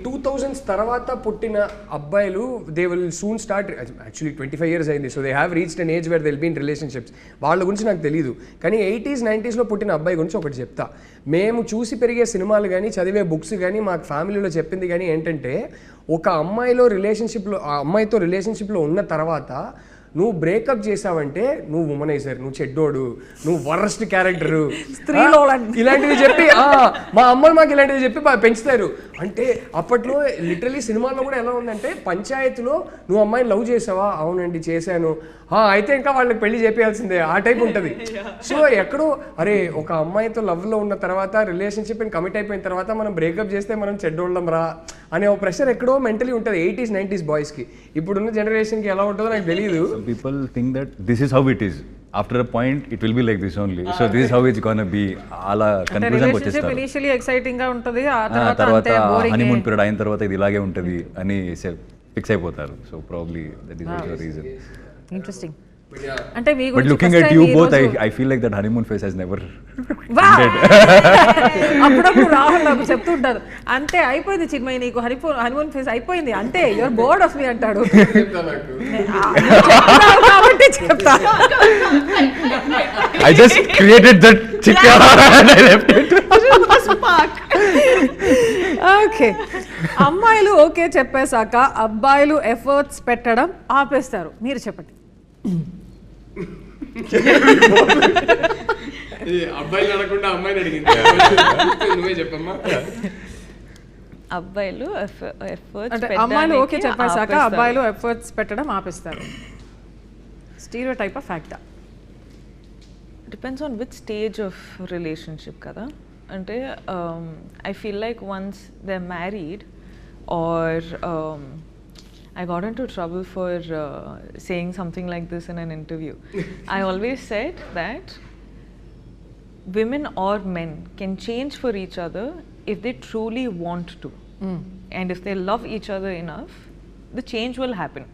2000s తర్వాత పుట్టిన అబ్బాయిలు they will soon start, actually 25 years అయింది, so they have reached an age where they will be in relationships. వాళ్ళ గురించి నాకు తెలియదు, కానీ 80s 90s పుట్టిన అబ్బాయి గురించి ఒకటి చెప్తా. మేము చూసి పెరిగే సినిమాలు కానీ చదివే బుక్స్ కానీ మాకు ఫ్యామిలీలో చెప్పింది కానీ ఏంటంటే, ఒక అమ్మాయితో రిలేషన్షిప్లో ఉన్న తర్వాత నువ్వు బ్రేకప్ చేసావంటే నువ్వు ఉమనైజర్, నువ్వు చెడ్డోడు, నువ్వు వరస్ట్ క్యారెక్టరు, ఇలాంటివి చెప్పి మా అమ్మలు మాకు ఇలాంటివి చెప్పి పెంచుతారు. అంటే అప్పట్లో లిటరలీ సినిమాల్లో కూడా ఎలా ఉందంటే, పంచాయతీలో నువ్వు అమ్మాయిని లవ్ చేసావా, అవునండి చేశాను, అయితే ఇంకా వాళ్ళకి పెళ్లి చేయాల్సిందే, ఆ టైప్ ఉంటుంది. సో ఎక్కడో అరే ఒక అమ్మాయితో లవ్లో ఉన్న తర్వాత రిలేషన్షిప్ కమిట్ అయిపోయిన తర్వాత మనం బ్రేకప్ చేస్తే మనం చెడ్డోళ్ళం రా అనే ఒక ప్రెషర్ ఎక్కడో మెంటలీ ఉంటుంది 80s 90s బాయ్స్కి. ఇప్పుడున్న జనరేషన్కి ఎలా ఉంటుందో నాకు తెలియదు. People think that this is how it is. After a point, it will be like this only. So this is how it's gonna be. అలా కన్క్లూజన్ వచ్చేస్తారు. ఇనిషియల్లీ ఎక్సైటింగ్ గా ఉంటుంది, ఆ తర్వాత హనీమూన్ పీరియడ్ అయిన తర్వాత ఇది ఇలాగే ఉంటుంది అని ఫిక్స్ అయిపోతారు. So probably that is also reason. Interesting. అంటే మీ But గురించి looking at you both, I feel like that honeymoon phase has never ended. అప్పుడప్పుడు రాహుల్ నాకు చెప్తుంటారు, అంతే అయిపోయింది చిన్మయి, నీకు హనీమూన్ ఫేజ్ అయిపోయింది, అంతే యువర్ బోర్డ్ ఆఫ్ మీ అంటాడు. కాబట్టి చెప్తా. I just created that chicken and I left it. Okay, అమ్మాయిలు ఓకే చెప్పేశాక అబ్బాయిలు ఎఫర్ట్స్ పెట్టడం ఆపేస్తారు. మీరు చెప్పండి. అబ్బాయిలు అడగకుండా అమ్మాయిని అడిగింది, నువ్వే చెప్పమ్మా. అబ్బాయిలు అంటే అమ్మాయిలు ఓకే చెప్పేశాక అబ్బాయిలు ఎఫర్ట్స్ పెట్టడం ఆపేస్తారు. స్టీరియోటైప్ ఆఫ్ ఫ్యాక్టా? Depends on which stage of relationship కదా. అంటే I feel like once they are married or I got into trouble for saying something like this in an interview. I always said that women or men can change for each other if they truly want to. And if they love each other enough, the change will happen.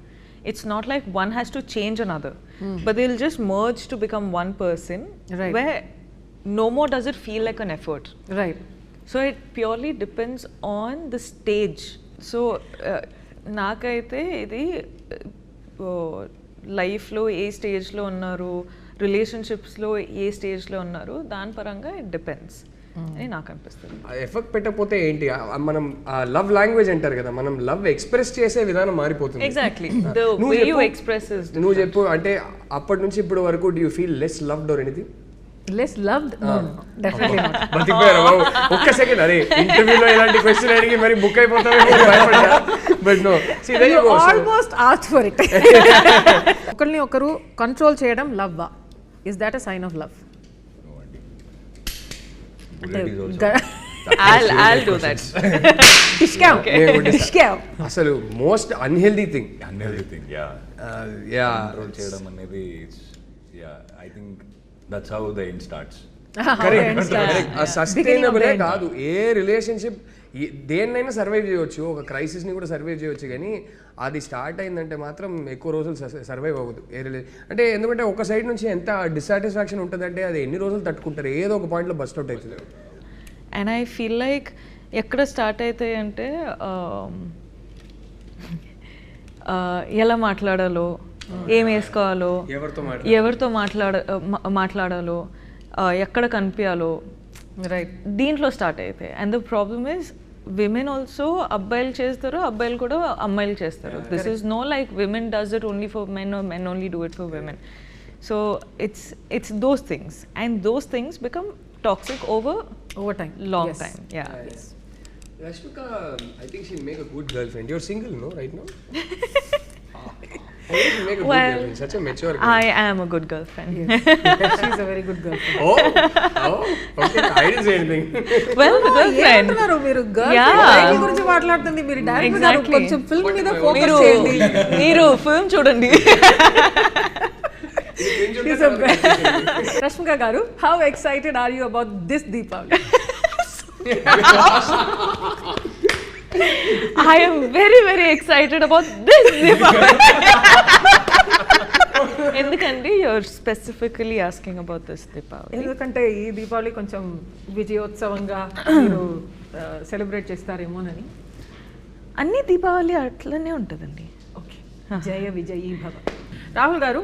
It's not like one has to change another, but they'll just merge to become one person, right, where no more does it feel like an effort. Right. So it purely depends on the stage. So నాకైతే ఇది లైఫ్లో ఏ స్టేజ్లో ఉన్నారు, రిలేషన్షిప్స్లో ఏ స్టేజ్లో ఉన్నారు, దాని పరంగా it depends అని నాకు అనిపిస్తుంది. ఎఫెక్ట్ పెట్టకపోతే ఏంటి, మనం లవ్ లాంగ్వేజ్ అంటారు కదా, మనం లవ్ ఎక్స్ప్రెస్ చేసే విధానం మారిపోతుంది. ఎగ్జాక్ట్లీ, నువ్వు చెప్పు, అంటే అప్పటి నుంచి ఇప్పటి వరకు do you feel less loved or anything? Less loved? Definitely not. బతికిపోయారు బాబు. ఒక్క సెకండ్, అరే ఇంటర్వ్యూలో ఇలాంటి క్వశ్చన్ అడిగి మరి బుక్ అయిపోతామేమో భయపడ్డా. But no, almost asked for it. ఒకరిని ఒకరు కంట్రోల్ చేయడం లవ్వా? Is that a sign of love? I'll do that. అసలు మోస్ట్ అన్హెల్దీ థింగ్. కంట్రోల్ చేయడం అనేది, I think that's how the end starts. Sustainable కాదు ఏ రిలేషన్షిప్. దేన్నైనా సర్వైవ్ చేయవచ్చు, ఒక క్రైసిస్ని కూడా సర్వైవ్ చేయవచ్చు, కానీ అది స్టార్ట్ అయిందంటే మాత్రం ఎక్కువ రోజులు సర్వైవ్ అవ్వదు ఏ అంటే. ఎందుకంటే ఒక సైడ్ నుంచి ఎంత డిస్సాటిస్ఫాక్షన్ ఉంటుందంటే అది ఎన్ని రోజులు తట్టుకుంటారు, ఏదో ఒక పాయింట్లో బస్ట్ అవుట్ అవుతుంది. అండ్ ఐ ఫీల్ లైక్ ఎక్కడ స్టార్ట్ అవుతాయి అంటే ఎలా మాట్లాడాలో, ఏం వేసుకోవాలో, ఎవరితో మాట్లాడాలో, ఎక్కడ కనిపించాలో, రైట్, దీంట్లో స్టార్ట్ అవుతాయి. And the problem is women also అబ్బాయిలు చేస్తారు, అబ్బాయిలు కూడా అమ్మాయిలు చేస్తారు. This is no like women does it only for men or men only do it for women. So it's those things, and those things become toxic over time, long yes. time. Yeah. Yes. Rashmika, I think she'll make a good girlfriend. You're single, no, right now? Make a good girlfriend. Such a mature girl. I am a good girlfriend. Yes. She's a very good girlfriend. Oh, okay. I didn't say anything. Well, the girlfriend. ఏంటన్నారు మీరు girl గురించి మాట్లాడుతుంది, మీరు direct గా కొంచెం film మీద focus చేయండి. మీరు film చూడండి. Rashmika garu, how excited are you about this Deepavali? I am very, very excited about this Deepavali. ఎందుకండి you're specifically asking about this Deepavali? ఎందుకంటే ఈ దీపావళి కొంచెం విజయోత్సవంగా మీరు సెలబ్రేట్ చేస్తారేమోనని. అన్ని దీపావళి అట్లనే ఉంటుందండి. ఓకే, జయ విజయీ భవ. రాహుల్ గారు,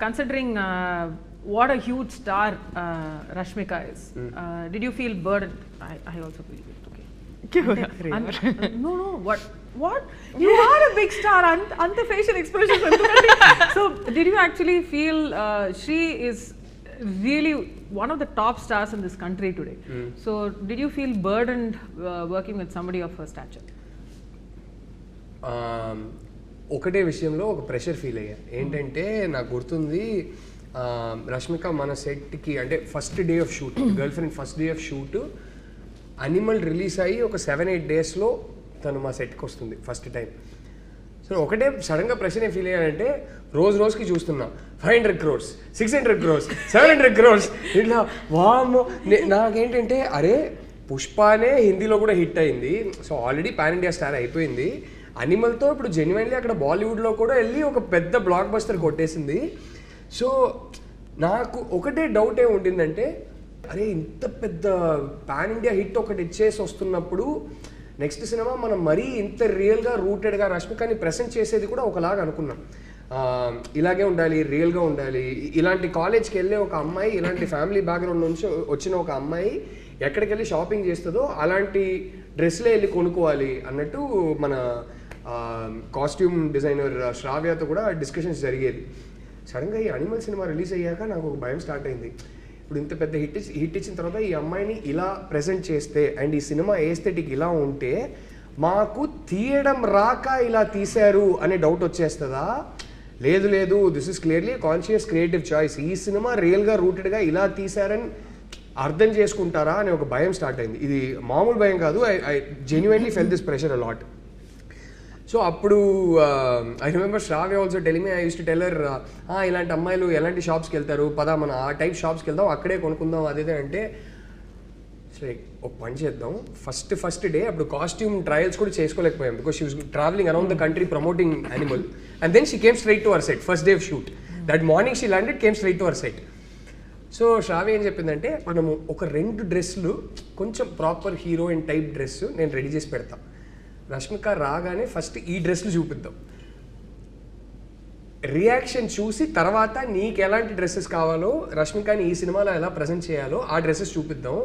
considering what a huge star Rashmika is, did you feel burdened? I also feel it. Okay. No, what? You are a big star. Anta facial expressions. So, did you actually feel she is really one of the top stars in this country today? So, did you feel burdened working with somebody of her stature? ఒకటే విషయంలో ఒక pressure feel అయ్యా. ఏంటంటే నాకు గుర్తుంది, రష్మిక మన సెట్కి అంటే first day of shoot, girl friend first day of shoot animal release అయ్యి ఒక 7-8 డేస్లో తను మా సెట్కి వస్తుంది ఫస్ట్ టైం. సో ఒకటే సడన్గా ప్రెషర్ ఏం ఫీల్ అయ్యానంటే, రోజుకి చూస్తున్నా 500 crores, 600 crores, 700 crores ఇట్లా. వామ్మో, నాకేంటంటే అరే పుష్పనే హిందీలో కూడా హిట్ అయింది, so already pan India star అయిపోయింది. అనిమల్తో ఇప్పుడు జెన్యున్లీ అక్కడ బాలీవుడ్లో కూడా వెళ్ళి ఒక పెద్ద బ్లాక్ బస్టర్ కొట్టేసింది. సో నాకు ఒకటే డౌట్ ఏమి ఉండిందంటే, అరే ఇంత పెద్ద పాన్ ఇండియా హిట్ ఒకటి ఇచ్చేసి వస్తున్నప్పుడు నెక్స్ట్ సినిమా మనం మరీ ఇంత రియల్గా రూటెడ్గా రష్మికని ప్రెజెంట్ చేసేది కూడా ఒకలాగా అనుకున్నాం. ఇలాగే ఉండాలి, రియల్గా ఉండాలి. ఇలాంటి కాలేజ్కి వెళ్ళే ఒక అమ్మాయి, ఇలాంటి ఫ్యామిలీ బ్యాక్గ్రౌండ్ నుంచి వచ్చిన ఒక అమ్మాయి ఎక్కడికి వెళ్ళి షాపింగ్ చేస్తుందో అలాంటి డ్రెస్లే వెళ్ళి కొనుక్కోవాలి అన్నట్టు మన కాస్ట్యూమ్ డిజైనర్ శ్రావ్యతో కూడా డిస్కషన్స్ జరిగేది. సడన్గా ఈ అనిమల్ సినిమా రిలీజ్ అయ్యాక నాకు ఒక భయం స్టార్ట్ అయింది. ఇప్పుడు ఇంత పెద్ద హిట్ ఇచ్చిన తర్వాత ఈ అమ్మాయిని ఇలా ప్రెజెంట్ చేస్తే అండ్ ఈ సినిమా ఏస్థెటిక్ ఇలా ఉంటే మాకు తీయడం రాక ఇలా తీశారు అనే డౌట్ వచ్చేస్తుందా? లేదు, this is clearly conscious creative choice. ఈ సినిమా రియల్గా రూటెడ్గా ఇలా తీశారని అర్థం చేసుకుంటారా అనే ఒక భయం స్టార్ట్ అయింది. ఇది మామూలు భయం కాదు. I genuinely felt this pressure a lot. So అప్పుడు I remember Shravya also telling me, I used to tell her, ఇలాంటి అమ్మాయిలు ఎలాంటి షాప్స్కి వెళ్తారు, పదా మన ఆ టైప్ షాప్స్కి వెళ్దాం, అక్కడే కొనుక్కుందాం అదేదే అంటే, లైక్ ఒక పని చేద్దాం. ఫస్ట్ డే అప్పుడు కాస్ట్యూమ్ ట్రయల్స్ కూడా చేసుకోలేకపోయాం because she was travelling around the country promoting Animal. And then she came straight to our set first day of shoot. That morning she landed, came straight to our set. So Shravya ఏం చెప్పిందంటే, మనము ఒక 2 డ్రెస్సులు కొంచెం proper heroine type dress నేను ready చేసి పెడతా, రష్మిక రాగానే ఫస్ట్ ఈ డ్రెస్లు చూపిద్దాం, రియాక్షన్ చూసి తర్వాత నీకు ఎలాంటి డ్రెస్సెస్ కావాలో, రష్మికని ఈ సినిమాలో ఎలా ప్రజెంట్ చేయాలో ఆ డ్రెస్సెస్ చూపిద్దాం.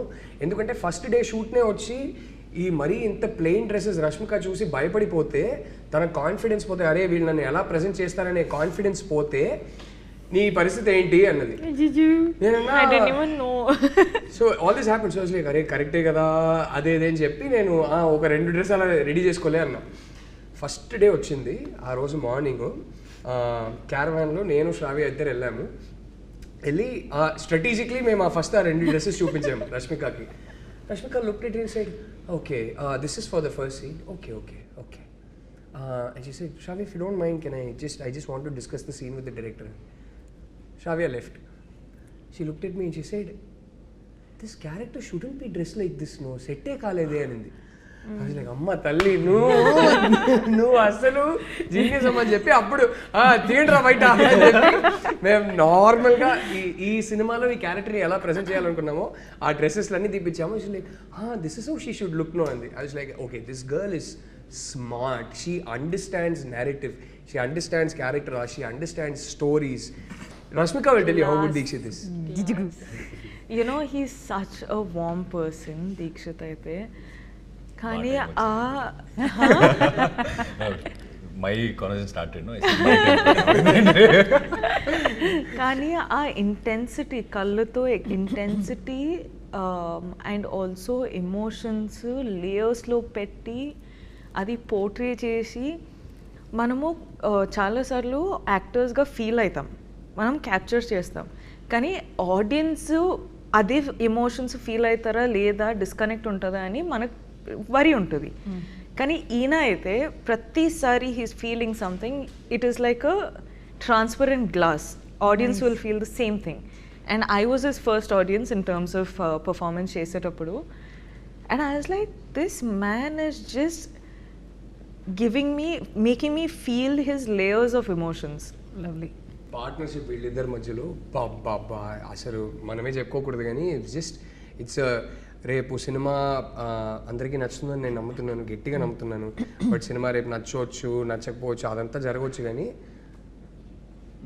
ఎందుకంటే ఫస్ట్ డే షూట్నే వచ్చి ఈ మరీ ఇంత ప్లెయిన్ డ్రెస్సెస్ రష్మిక చూసి భయపడిపోతే, తన కాన్ఫిడెన్స్ పోతే, అరే వీళ్ళు నన్ను ఎలా ప్రజెంట్ చేస్తారనే కాన్ఫిడెన్స్ పోతే నీ పరిస్థితి ఏంటి అన్నది. So all this happen. So like అరే కరెక్టే కదా అదేదే అని చెప్పి నేను ఒక 2 డ్రెస్ అలా రెడీ చేసుకోలే అన్నా. ఫస్ట్ డే వచ్చింది. ఆ రోజు మార్నింగ్ క్యారవాన్లో నేను శ్రావ్య ఇద్దరు వెళ్ళాము. వెళ్ళి స్ట్రాటజిక్లీ మేము ఫస్ట్ ఆ 2 డ్రెస్సెస్ చూపించాము రష్మికకి. Rashmika looked at it said, okay this is for the first scene, okay. And she said, Shravya, if you don't mind, I just want to discuss the scene with the director. Shravya left. She looked at me and she said, this character shouldn't be dressed like this, no. Sette kaalede anindi. I was like, amma talli, నువ్వు అసలు genius అమ్మని చెప్పి అప్పుడు theatre బయట మేము నార్మల్గా ఈ సినిమాలో ఈ క్యారెక్టర్ని ఎలా ప్రజెంట్ చేయాలనుకున్నామో ఆ డ్రెస్సెస్లు అన్నీ తీపిచ్చాము. Like this is how she should look no అంది. I was like, okay, this girl is smart, she understands narrative, she understands character, she understands stories. Rashmika will tell you how good Deekshit is. You know, he's such a warm person, Deekshit aithe. Kani my conversation started, no? Kani intensity, kalluto intensity and also emotions layers lo petti అది portray చేసి మనము చాలాసార్లు యాక్టర్స్గా feel అవుతాం, మనం capture చేస్తాం. కానీ audience అదే emotions feel అవుతారా లేదా, డిస్కనెక్ట్ ఉంటుందా అని మనకు వరి ఉంటుంది. కానీ ఈయన అయితే ప్రతిసారి he's feeling something, it is like a transparent glass, audience will feel the same thing. And I was his first audience in terms of performance చేసేటప్పుడు. And I was like, this man is just making me feel his layers of emotions. Lovely. Partnership వీళ్ళిద్దరి మధ్యలో బాబా అసలు మనమే చెప్పుకోకూడదు కానీ it's రేపు cinema అందరికీ నచ్చుతుందని నేను నమ్ముతున్నాను, గట్టిగా నమ్ముతున్నాను. బట్ సినిమా రేపు నచ్చవచ్చు నచ్చకపోవచ్చు అదంతా జరగవచ్చు, కానీ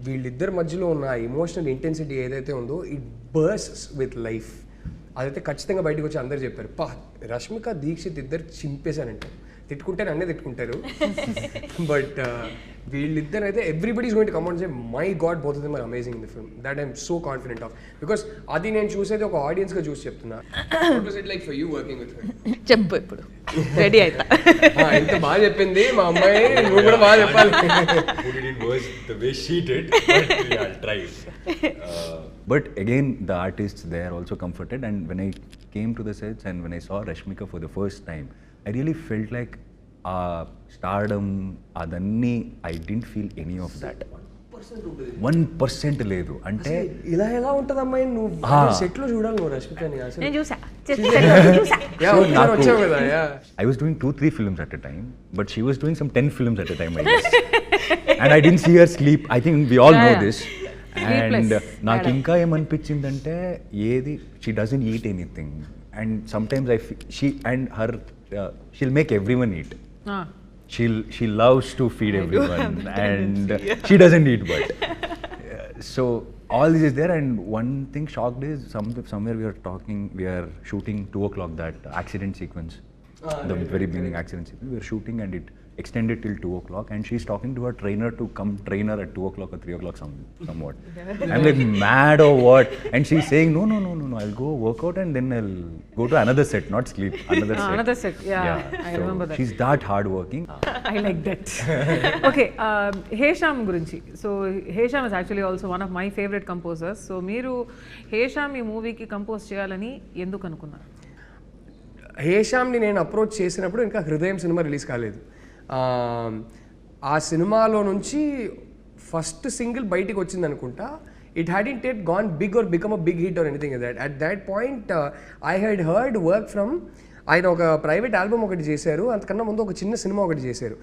వీళ్ళిద్దరి మధ్యలో ఉన్న ఎమోషనల్ ఇంటెన్సిటీ ఏదైతే ఉందో ఇట్ బర్స్ట్స్ విత్ లైఫ్. అదైతే ఖచ్చితంగా బయటకు వచ్చి అందరు చెప్పారు, రష్మిక దీక్షిత్ ఇద్దరు చింపేశారంటే. తిట్టుకుంటే నన్నే తిట్టుకుంటారు, బట్ వీళ్ళిద్దరు అయితే everybody is going to come and say my god both of them are amazing in the film. That I'm so confident of, because అది నేను చూసేది ఒక ఆడియన్స్గా చూసి చెప్తున్నా. What was it like for you working with her? చెప్పు ఇప్పుడు ready అవుతా. ఎంత బాగా చెప్పింది మా అమ్మాయి, నువ్వు కూడా బాగా చెప్పాలి. Put it in words the way she did, but yeah, I'll try. But again, the artists they are also comforted, and when I came to the sets and when I saw Rashmika for the first time, I really felt like stardom adanni I didn't feel any of that. 1% లేదు అంటే ఇలా ఎలా ఉంటుంది అమ్మాయి, నువ్వు set లో చూడాలి నువ్వు రష్మికని. అసలు నేను చూసా. వచ్చావు కదా. I was doing 2-3 films at a time, but she was doing some 10 films at a time, I guess. And I didn't see her sleep. I think we all know this. And నాకు ఇంకా ఏమనిపించిందంటే ఏది she doesn't eat anything, and sometimes I feel she and her she'll make everyone eat. She loves to feed everyone, and she doesn't eat, but so all this is there. And one thing shocked is somewhere we are shooting 2 o'clock, that accident sequence, the very beginning accident sequence, we were shooting and it extended till 2 o'clock, and she's talking to her trainer to come train her at 2 o'clock or 3 o'clock somewhat. I'm like, mad or what? And she's saying, no, I'll go work out and then I'll go to another set, not sleep, another set. Yeah, I remember that. She's that hard working. I like that. Okay, Hesham గురించి. So Hesham is actually also one of my favorite composers. So మీరు Hesham ఈ మూవీకి compose చేయాలని ఎందుకు అనుకున్నారు? హేషామ్ని నేను approach చేసినప్పుడు ఇంకా హృదయం సినిమా రిలీజ్ కాలేదు. ఆ సినిమాలో నుంచి ఫస్ట్ సింగిల్ బయటికి వచ్చింది అనుకుంటా. It hadn't yet gone big or become a big hit or anything that. At that point I had heard work from, ఆయన ఒక ప్రైవేట్ ఆల్బమ్ ఒకటి చేశారు, అంతకన్నా ముందు ఒక చిన్న సినిమా ఒకటి చేశారు.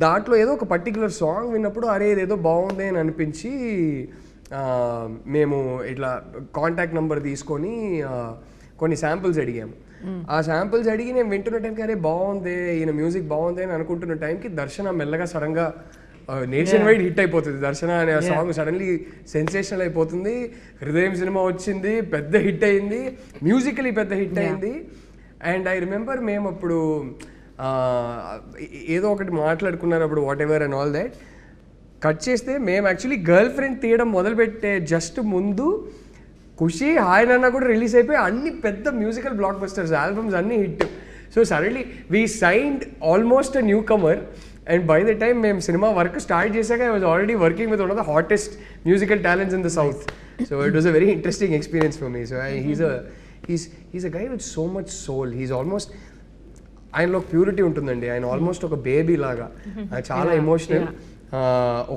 దాంట్లో ఏదో ఒక పర్టికులర్ సాంగ్ విన్నప్పుడు అరే ఇదేదో బాగుంది అని అనిపించి మేము ఇట్లా కాంటాక్ట్ నెంబర్ తీసుకొని కొన్ని శాంపిల్స్ అడిగాము. ఆ శాంపిల్స్ అడిగి నేను వింటున్న టైంకి అరే బాగుంది, ఈయన మ్యూజిక్ బాగుంది అని అనుకుంటున్న టైంకి దర్శన మెల్లగా సడన్గా నేషన్ వైడ్ హిట్ అయిపోతుంది. దర్శన అనే ఆ సాంగ్ సడన్లీ సెన్సేషనల్ అయిపోతుంది. హృదయం సినిమా వచ్చింది, పెద్ద హిట్ అయింది, మ్యూజికలీ పెద్ద హిట్ అయింది. అండ్ ఐ రిమెంబర్ మేము అప్పుడు ఏదో ఒకటి మాట్లాడుకున్నారు అప్పుడు, what ever and all that. Cut చేస్తే మేము యాక్చువల్లీ గర్ల్ ఫ్రెండ్ తీయడం మొదలుపెట్టే జస్ట్ ముందు ఖుషి హాయ్ నాన్న కూడా రిలీజ్ అయిపోయి అన్ని పెద్ద మ్యూజికల్ బ్లాక్ బస్టర్స్ ఆల్బమ్స్ అన్నీ hit. So suddenly we signed almost a newcomer. And by the time మేము సినిమా వర్క్ స్టార్ట్ చేశాక I was already working with one of the hottest musical talents in the south. So it was a very interesting experience for me. So he's a guy with so much soul. He's almost, ఆయనలో purity ఉంటుందండి. ఆయన almost ఒక baby లాగా, చాలా emotional,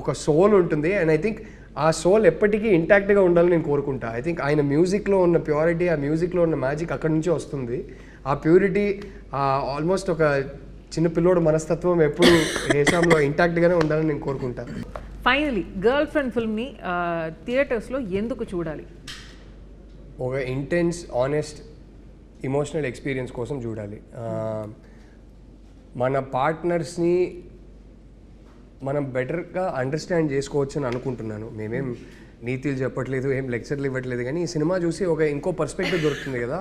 ఒక soul ఉంటుంది. And I think ఆ soul ఎప్పటికీ ఇంటాక్ట్గా ఉండాలని నేను కోరుకుంటా. ఐ థింక్ ఆయన మ్యూజిక్లో ఉన్న ప్యూరిటీ, ఆ మ్యూజిక్లో ఉన్న మ్యాజిక్ అక్కడి నుంచే వస్తుంది. ఆ ప్యూరిటీ, ఆల్మోస్ట్ ఒక చిన్న పిల్లోడు మనస్తత్వం ఎప్పుడు హేషామ్లో ఇంటాక్ట్గానే ఉండాలని నేను కోరుకుంటా. ఫైనలీ గర్ల్ ఫ్రెండ్ ఫిల్మ్ని థియేటర్స్లో ఎందుకు చూడాలి? ఒక ఇంటెన్స్, ఆనెస్ట్, ఇమోషనల్ ఎక్స్పీరియన్స్ కోసం చూడాలి. మన పార్ట్నర్స్ని మనం బెటర్గా అండర్స్టాండ్ చేసుకోవచ్చు అని అనుకుంటున్నాను. మేమేం నీతులు చెప్పట్లేదు, ఏం లెక్చర్లు ఇవ్వట్లేదు, కానీ ఈ సినిమా చూసి ఒక ఇంకో పర్స్పెక్టివ్ దొరుకుతుంది కదా.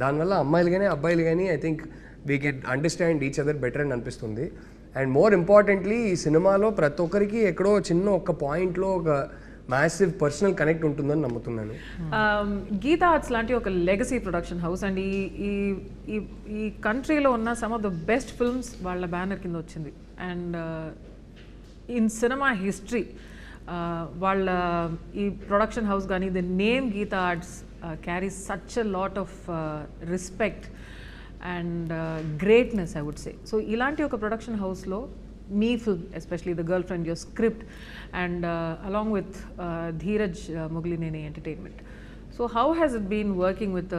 దానివల్ల అమ్మాయిలు కానీ అబ్బాయిలు కానీ I think we can understand each other better అని అనిపిస్తుంది. అండ్ మోర్ ఇంపార్టెంట్లీ ఈ సినిమాలో ప్రతి ఒక్కరికి ఎక్కడో చిన్న ఒక పాయింట్లో ఒక మ్యాసివ్ పర్సనల్ కనెక్ట్ ఉంటుందని నమ్ముతున్నాను. గీతా ఆర్ట్స్ లాంటి ఒక లెగసీ ప్రొడక్షన్ హౌస్ అండ్ ఈ కంట్రీలో ఉన్న some of the best films వాళ్ళ బ్యానర్ కింద వచ్చింది. అండ్ ఇన్ సినిమా హిస్టరీ వాళ్ళ ఈ ప్రొడక్షన్ హౌస్ కానీ the name Geetha Arts carries such a lot of respect and greatness I would say. So ఇలాంటి ఒక ప్రొడక్షన్ హౌస్లో మీ film, especially the girlfriend, your script and along with Dheeraj Mogilineni Entertainment. So how has it been working with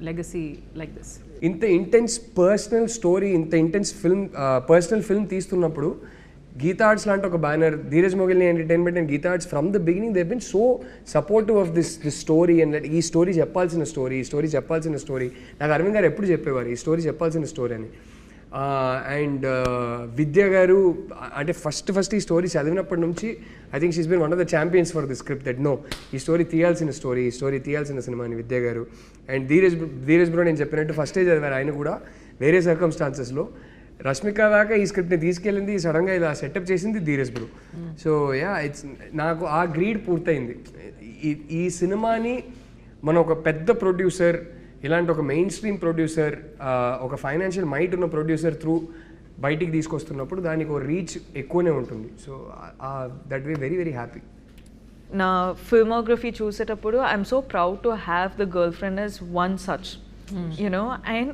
legacy like this? ఇంత intense personal story, ఇంత intense film, personal film తీస్తున్నప్పుడు Geetha Arts లాంటి ఒక banner, Dheeraj Mogilineni Entertainment and Geetha Arts from the beginning they been so supportive of this story and ఈ story చెప్పాల్సిన story నాకు అరవింద్ గారు ఎప్పుడు చెప్పేవారు ఈ స్టోరీ చెప్పాల్సిన స్టోరీ అని. అండ్ విద్య గారు అంటే ఫస్ట్ ఈ స్టోరీ చదివినప్పటి నుంచి I think she's been one of the champions for the script that no ఈ స్టోరీ తీయాల్సిన సినిమా అని విద్య గారు. అండ్ ధీరజ్ బ్రో నేను చెప్పినట్టు ఫస్టే చదివారు ఆయన కూడా వేరే సర్కమ్స్టాన్సెస్లో. రష్మిక దాకా ఈ స్క్రిప్ట్ని తీసుకెళ్ళింది, సడన్గా ఇలా సెటప్ చేసింది Dheeraj bro. So yeah it's నాకు ఆ గ్రీడ్ పూర్తయింది. ఈ సినిమాని మనం ఒక పెద్ద ప్రొడ్యూసర్, ఇలాంటి ఒక మెయిన్ స్ట్రీమ్ ప్రొడ్యూసర్, ఒక ఫైనాన్షియల్ మైట్ ఉన్న ప్రొడ్యూసర్ త్రూ బయటికి తీసుకొస్తున్నప్పుడు దానికి ఒక రీచ్ ఎక్కువనే ఉంటుంది. So that way very very happy. నా ఫిల్మోగ్రఫీ చూసేటప్పుడు I'm so proud to have the girl friend as one such, you know, and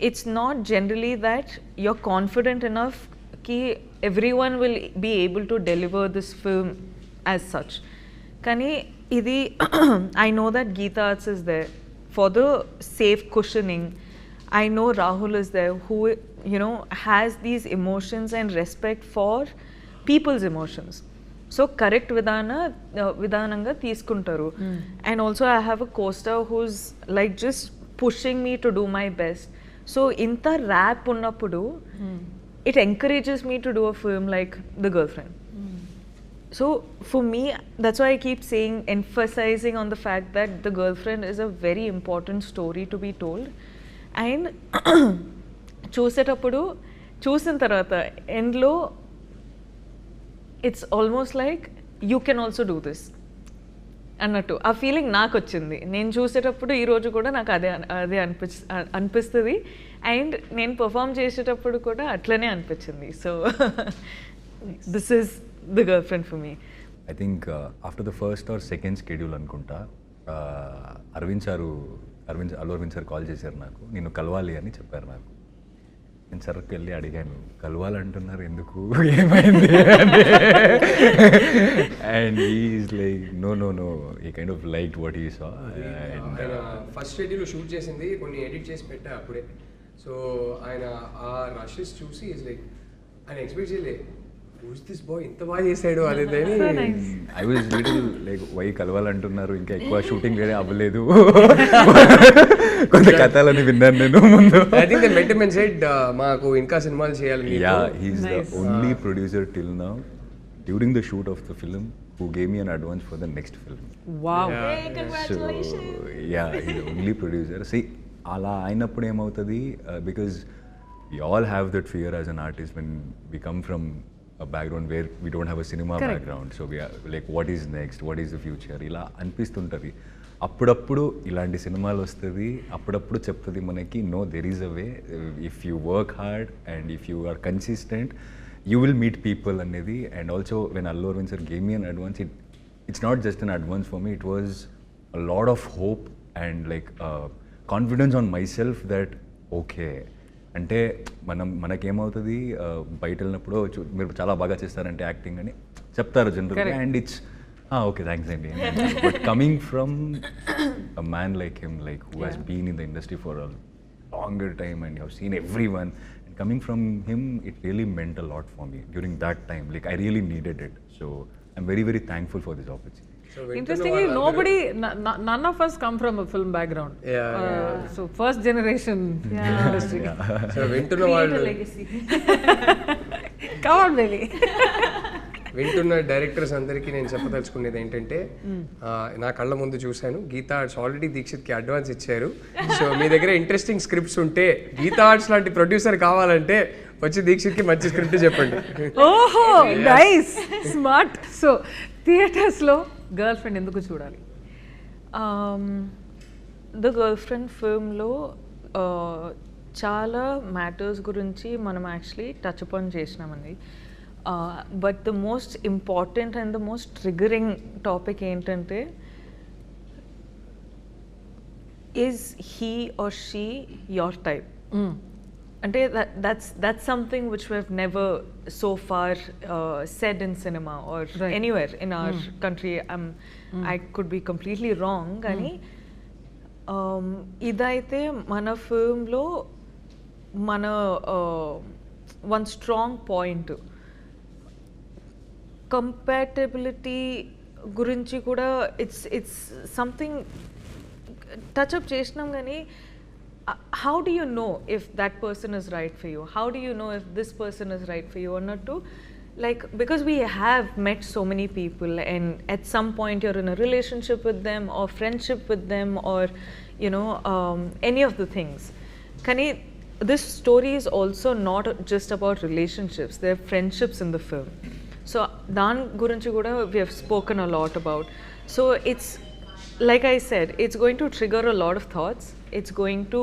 it's not generally that you're confident enough ki everyone will be able to deliver this film as such. Kani idi I know that Geeta Arts is there for the safe cushioning. I know Rahul is there who, you know, has these emotions and respect for people's emotions. So correct vidananga తీసుకుంటారు. And also I have a co-star who's like just pushing me to do my best. So inta rap ఉన్నప్పుడు it encourages me to do a film like The Girlfriend. So for me, that's why I keep saying, emphasizing on the fact that The Girlfriend is a very important story to be told. And చూసేటప్పుడు చూసిన తర్వాత ఎండ్లో it's almost like you can also do this అన్నట్టు ఆ feeling నాకు వచ్చింది. నేను చూసేటప్పుడు ఈరోజు కూడా నాకు అదే అనిపిస్తుంది. అండ్ నేను పర్ఫామ్ చేసేటప్పుడు కూడా అట్లనే అనిపించింది. So this is the girlfriend for me. I think after the first or second schedule అనుకుంటా అల్లు అరవింద్ సార్ కాల్ చేశారు నాకు, నిన్ను కలవాలి అని చెప్పారు నాకు. నేను సర్కి వెళ్ళి అడిగాను, కలవాలంటున్నారు ఎందుకు, ఏమైంది అండ్ ఈజ్ లైక్ నో ఈ కైండ్ ఆఫ్ లైక్ వాట్ ఈ సా. ఫస్ట్ షెడ్యూల్ షూట్ చేసింది, కొన్ని ఎడిట్ చేసి పెట్టా అప్పుడే. సో ఆయన ఆ రషెస్ చూసి ఈజ్ లైక్ ఆయన ఎక్స్పెక్ట్ చేయలే, హూస్ దిస్ బాయ్ ఇంత బాగా చేశాడు అనేది. I was little like why కలవాలంటున్నారు, ఇంకా ఎక్కువ షూటింగ్ వేరే అవ్వలేదు, కొంత కథలని విన్నాను నేను ముందు. I think they met him and said మాకు ఇంకా సినిమాలు చేయాలి. Yeah he is the only producer till now during the shoot of the film who gave me an advance for the next film. Wow. Hey, congratulations. So yeah, he's the only producer. See, ala ainappudu em avutadi because we all have that fear as an artist when we come from a background where we don't have a cinema background. So we are like, what is next, what is the future, ila అనిపిస్తుంటది. అప్పుడప్పుడు ఇలాంటి సినిమాలు వస్తుంది, అప్పుడప్పుడు చెప్తుంది మనకి no there is a way if you work hard and if you are consistent you will meet people అనేది. And also when Allu Arvind sir gave me an advance, it's not just an advance for me, it was a lot of hope and like confidence on myself that okay అంటే మనకేమవుతుంది బయట వెళ్ళినప్పుడు మీరు చాలా బాగా చేస్తారంటే acting అని చెప్తారు జనరల్గా, అండ్ ఇట్స్ ఓకే థ్యాంక్స్ అండి. But coming from a man like him like who has been in the industry for a longer time and you have seen everyone, coming from him it really meant a lot for me during that time. Like I really needed it, so I'm very very thankful for this opportunity. Interestingly, none of us come from a film background. So first generation industry. So వింటున్న వాళ్ళు come on baby. వింటున్న directors అందరికీ నేను చెప్పదలుచుకునేది ఏంటంటే, నా కళ్ళ ముందు చూశాను గీతా ఆర్ట్స్ ఆల్రెడీ దీక్షిత్కి అడ్వాన్స్ ఇచ్చారు. సో మీ దగ్గర ఇంట్రెస్టింగ్ స్క్రిప్ట్స్ ఉంటే, గీతా ఆర్ట్స్ లాంటి ప్రొడ్యూసర్ కావాలంటే వచ్చి దీక్షిత్కి మంచి స్క్రిప్ట్ చెప్పండి. ఓహో నైస్ స్మార్ట్. సో థియేటర్స్లో గర్ల్ ఫ్రెండ్ ఎందుకు చూడాలి? ద గర్ల్ ఫ్రెండ్ ఫిల్మ్లో చాలా మ్యాటర్స్ గురించి మనం యాక్చువల్లీ టచ్ అపాన్ చేసినామండి. But the most important and the most triggering topic ఏంటంటే, is he or she your type? అంటే that's something which we have never so far said in cinema or anywhere in our country. I could be completely wrong, కానీ ఇదైతే మన ఫిల్మ్లో మన one strong point. Compatibility గురించి కూడా it's something touch up చేసినాం కానీ how do you know if that person is right for you? How do you know if this person is right for you or not? To like, because we have met so many people and at some point you're in a relationship with them or friendship with them or you know any of the things. Kani, this story is also not just about relationships. There are friendships in the film. So dan gurinchi kuda we have spoken a lot about. So it's like I said, it's going to trigger a lot of thoughts. It's going to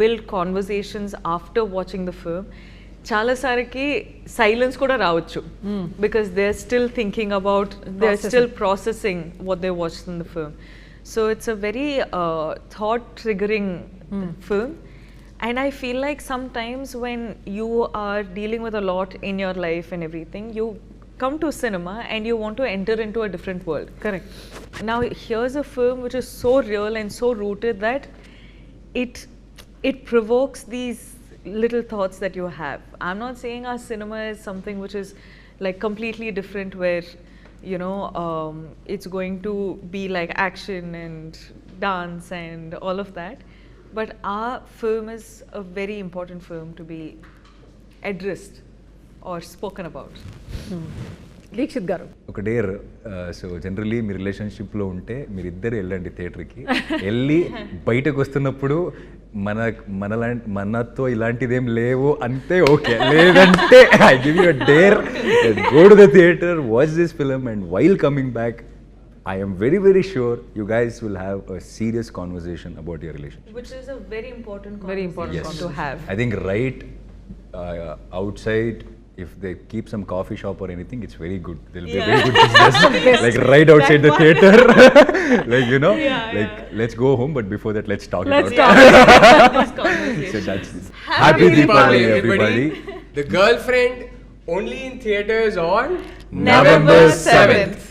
build conversations after watching the film. Chala sariki silence kuda raavachu because they're still thinking about, they're still processing what they watched in the film. So it's a very thought triggering film. And I feel like sometimes when you are dealing with a lot in your life and everything, you come to cinema and you want to enter into a different world. Correct. Now here's a film which is so real and so rooted that it provokes these little thoughts that you have. I'm not saying our cinema is something which is like completely different where you know it's going to be like action and dance and all of that, but our film is a very important film to be addressed or spoken about. Dixit గారు, ఒక dare so generally మీ రిలేషన్షిప్లో ఉంటే మీరిద్దరు వెళ్ళండి థియేటర్కి, వెళ్ళి బయటకు వస్తున్నప్పుడు మనతో ఇలాంటిదేం లేవు అంతే ఓకే, లేదంటే I give you a dare, go to the theatre, watch this film and while coming back I am very, very sure you guys will have a serious conversation about your relationship. Which is a very important Yes. to have. I think right outside, if they keep some coffee shop or anything, it's very good. There'll be a very good business. Like right outside the theater. Like, you know, like let's go home, but before that, let's talk Let's about talk. This conversation. So that's Happy Deepavali, everybody. The Girlfriend only in theaters on November 7th.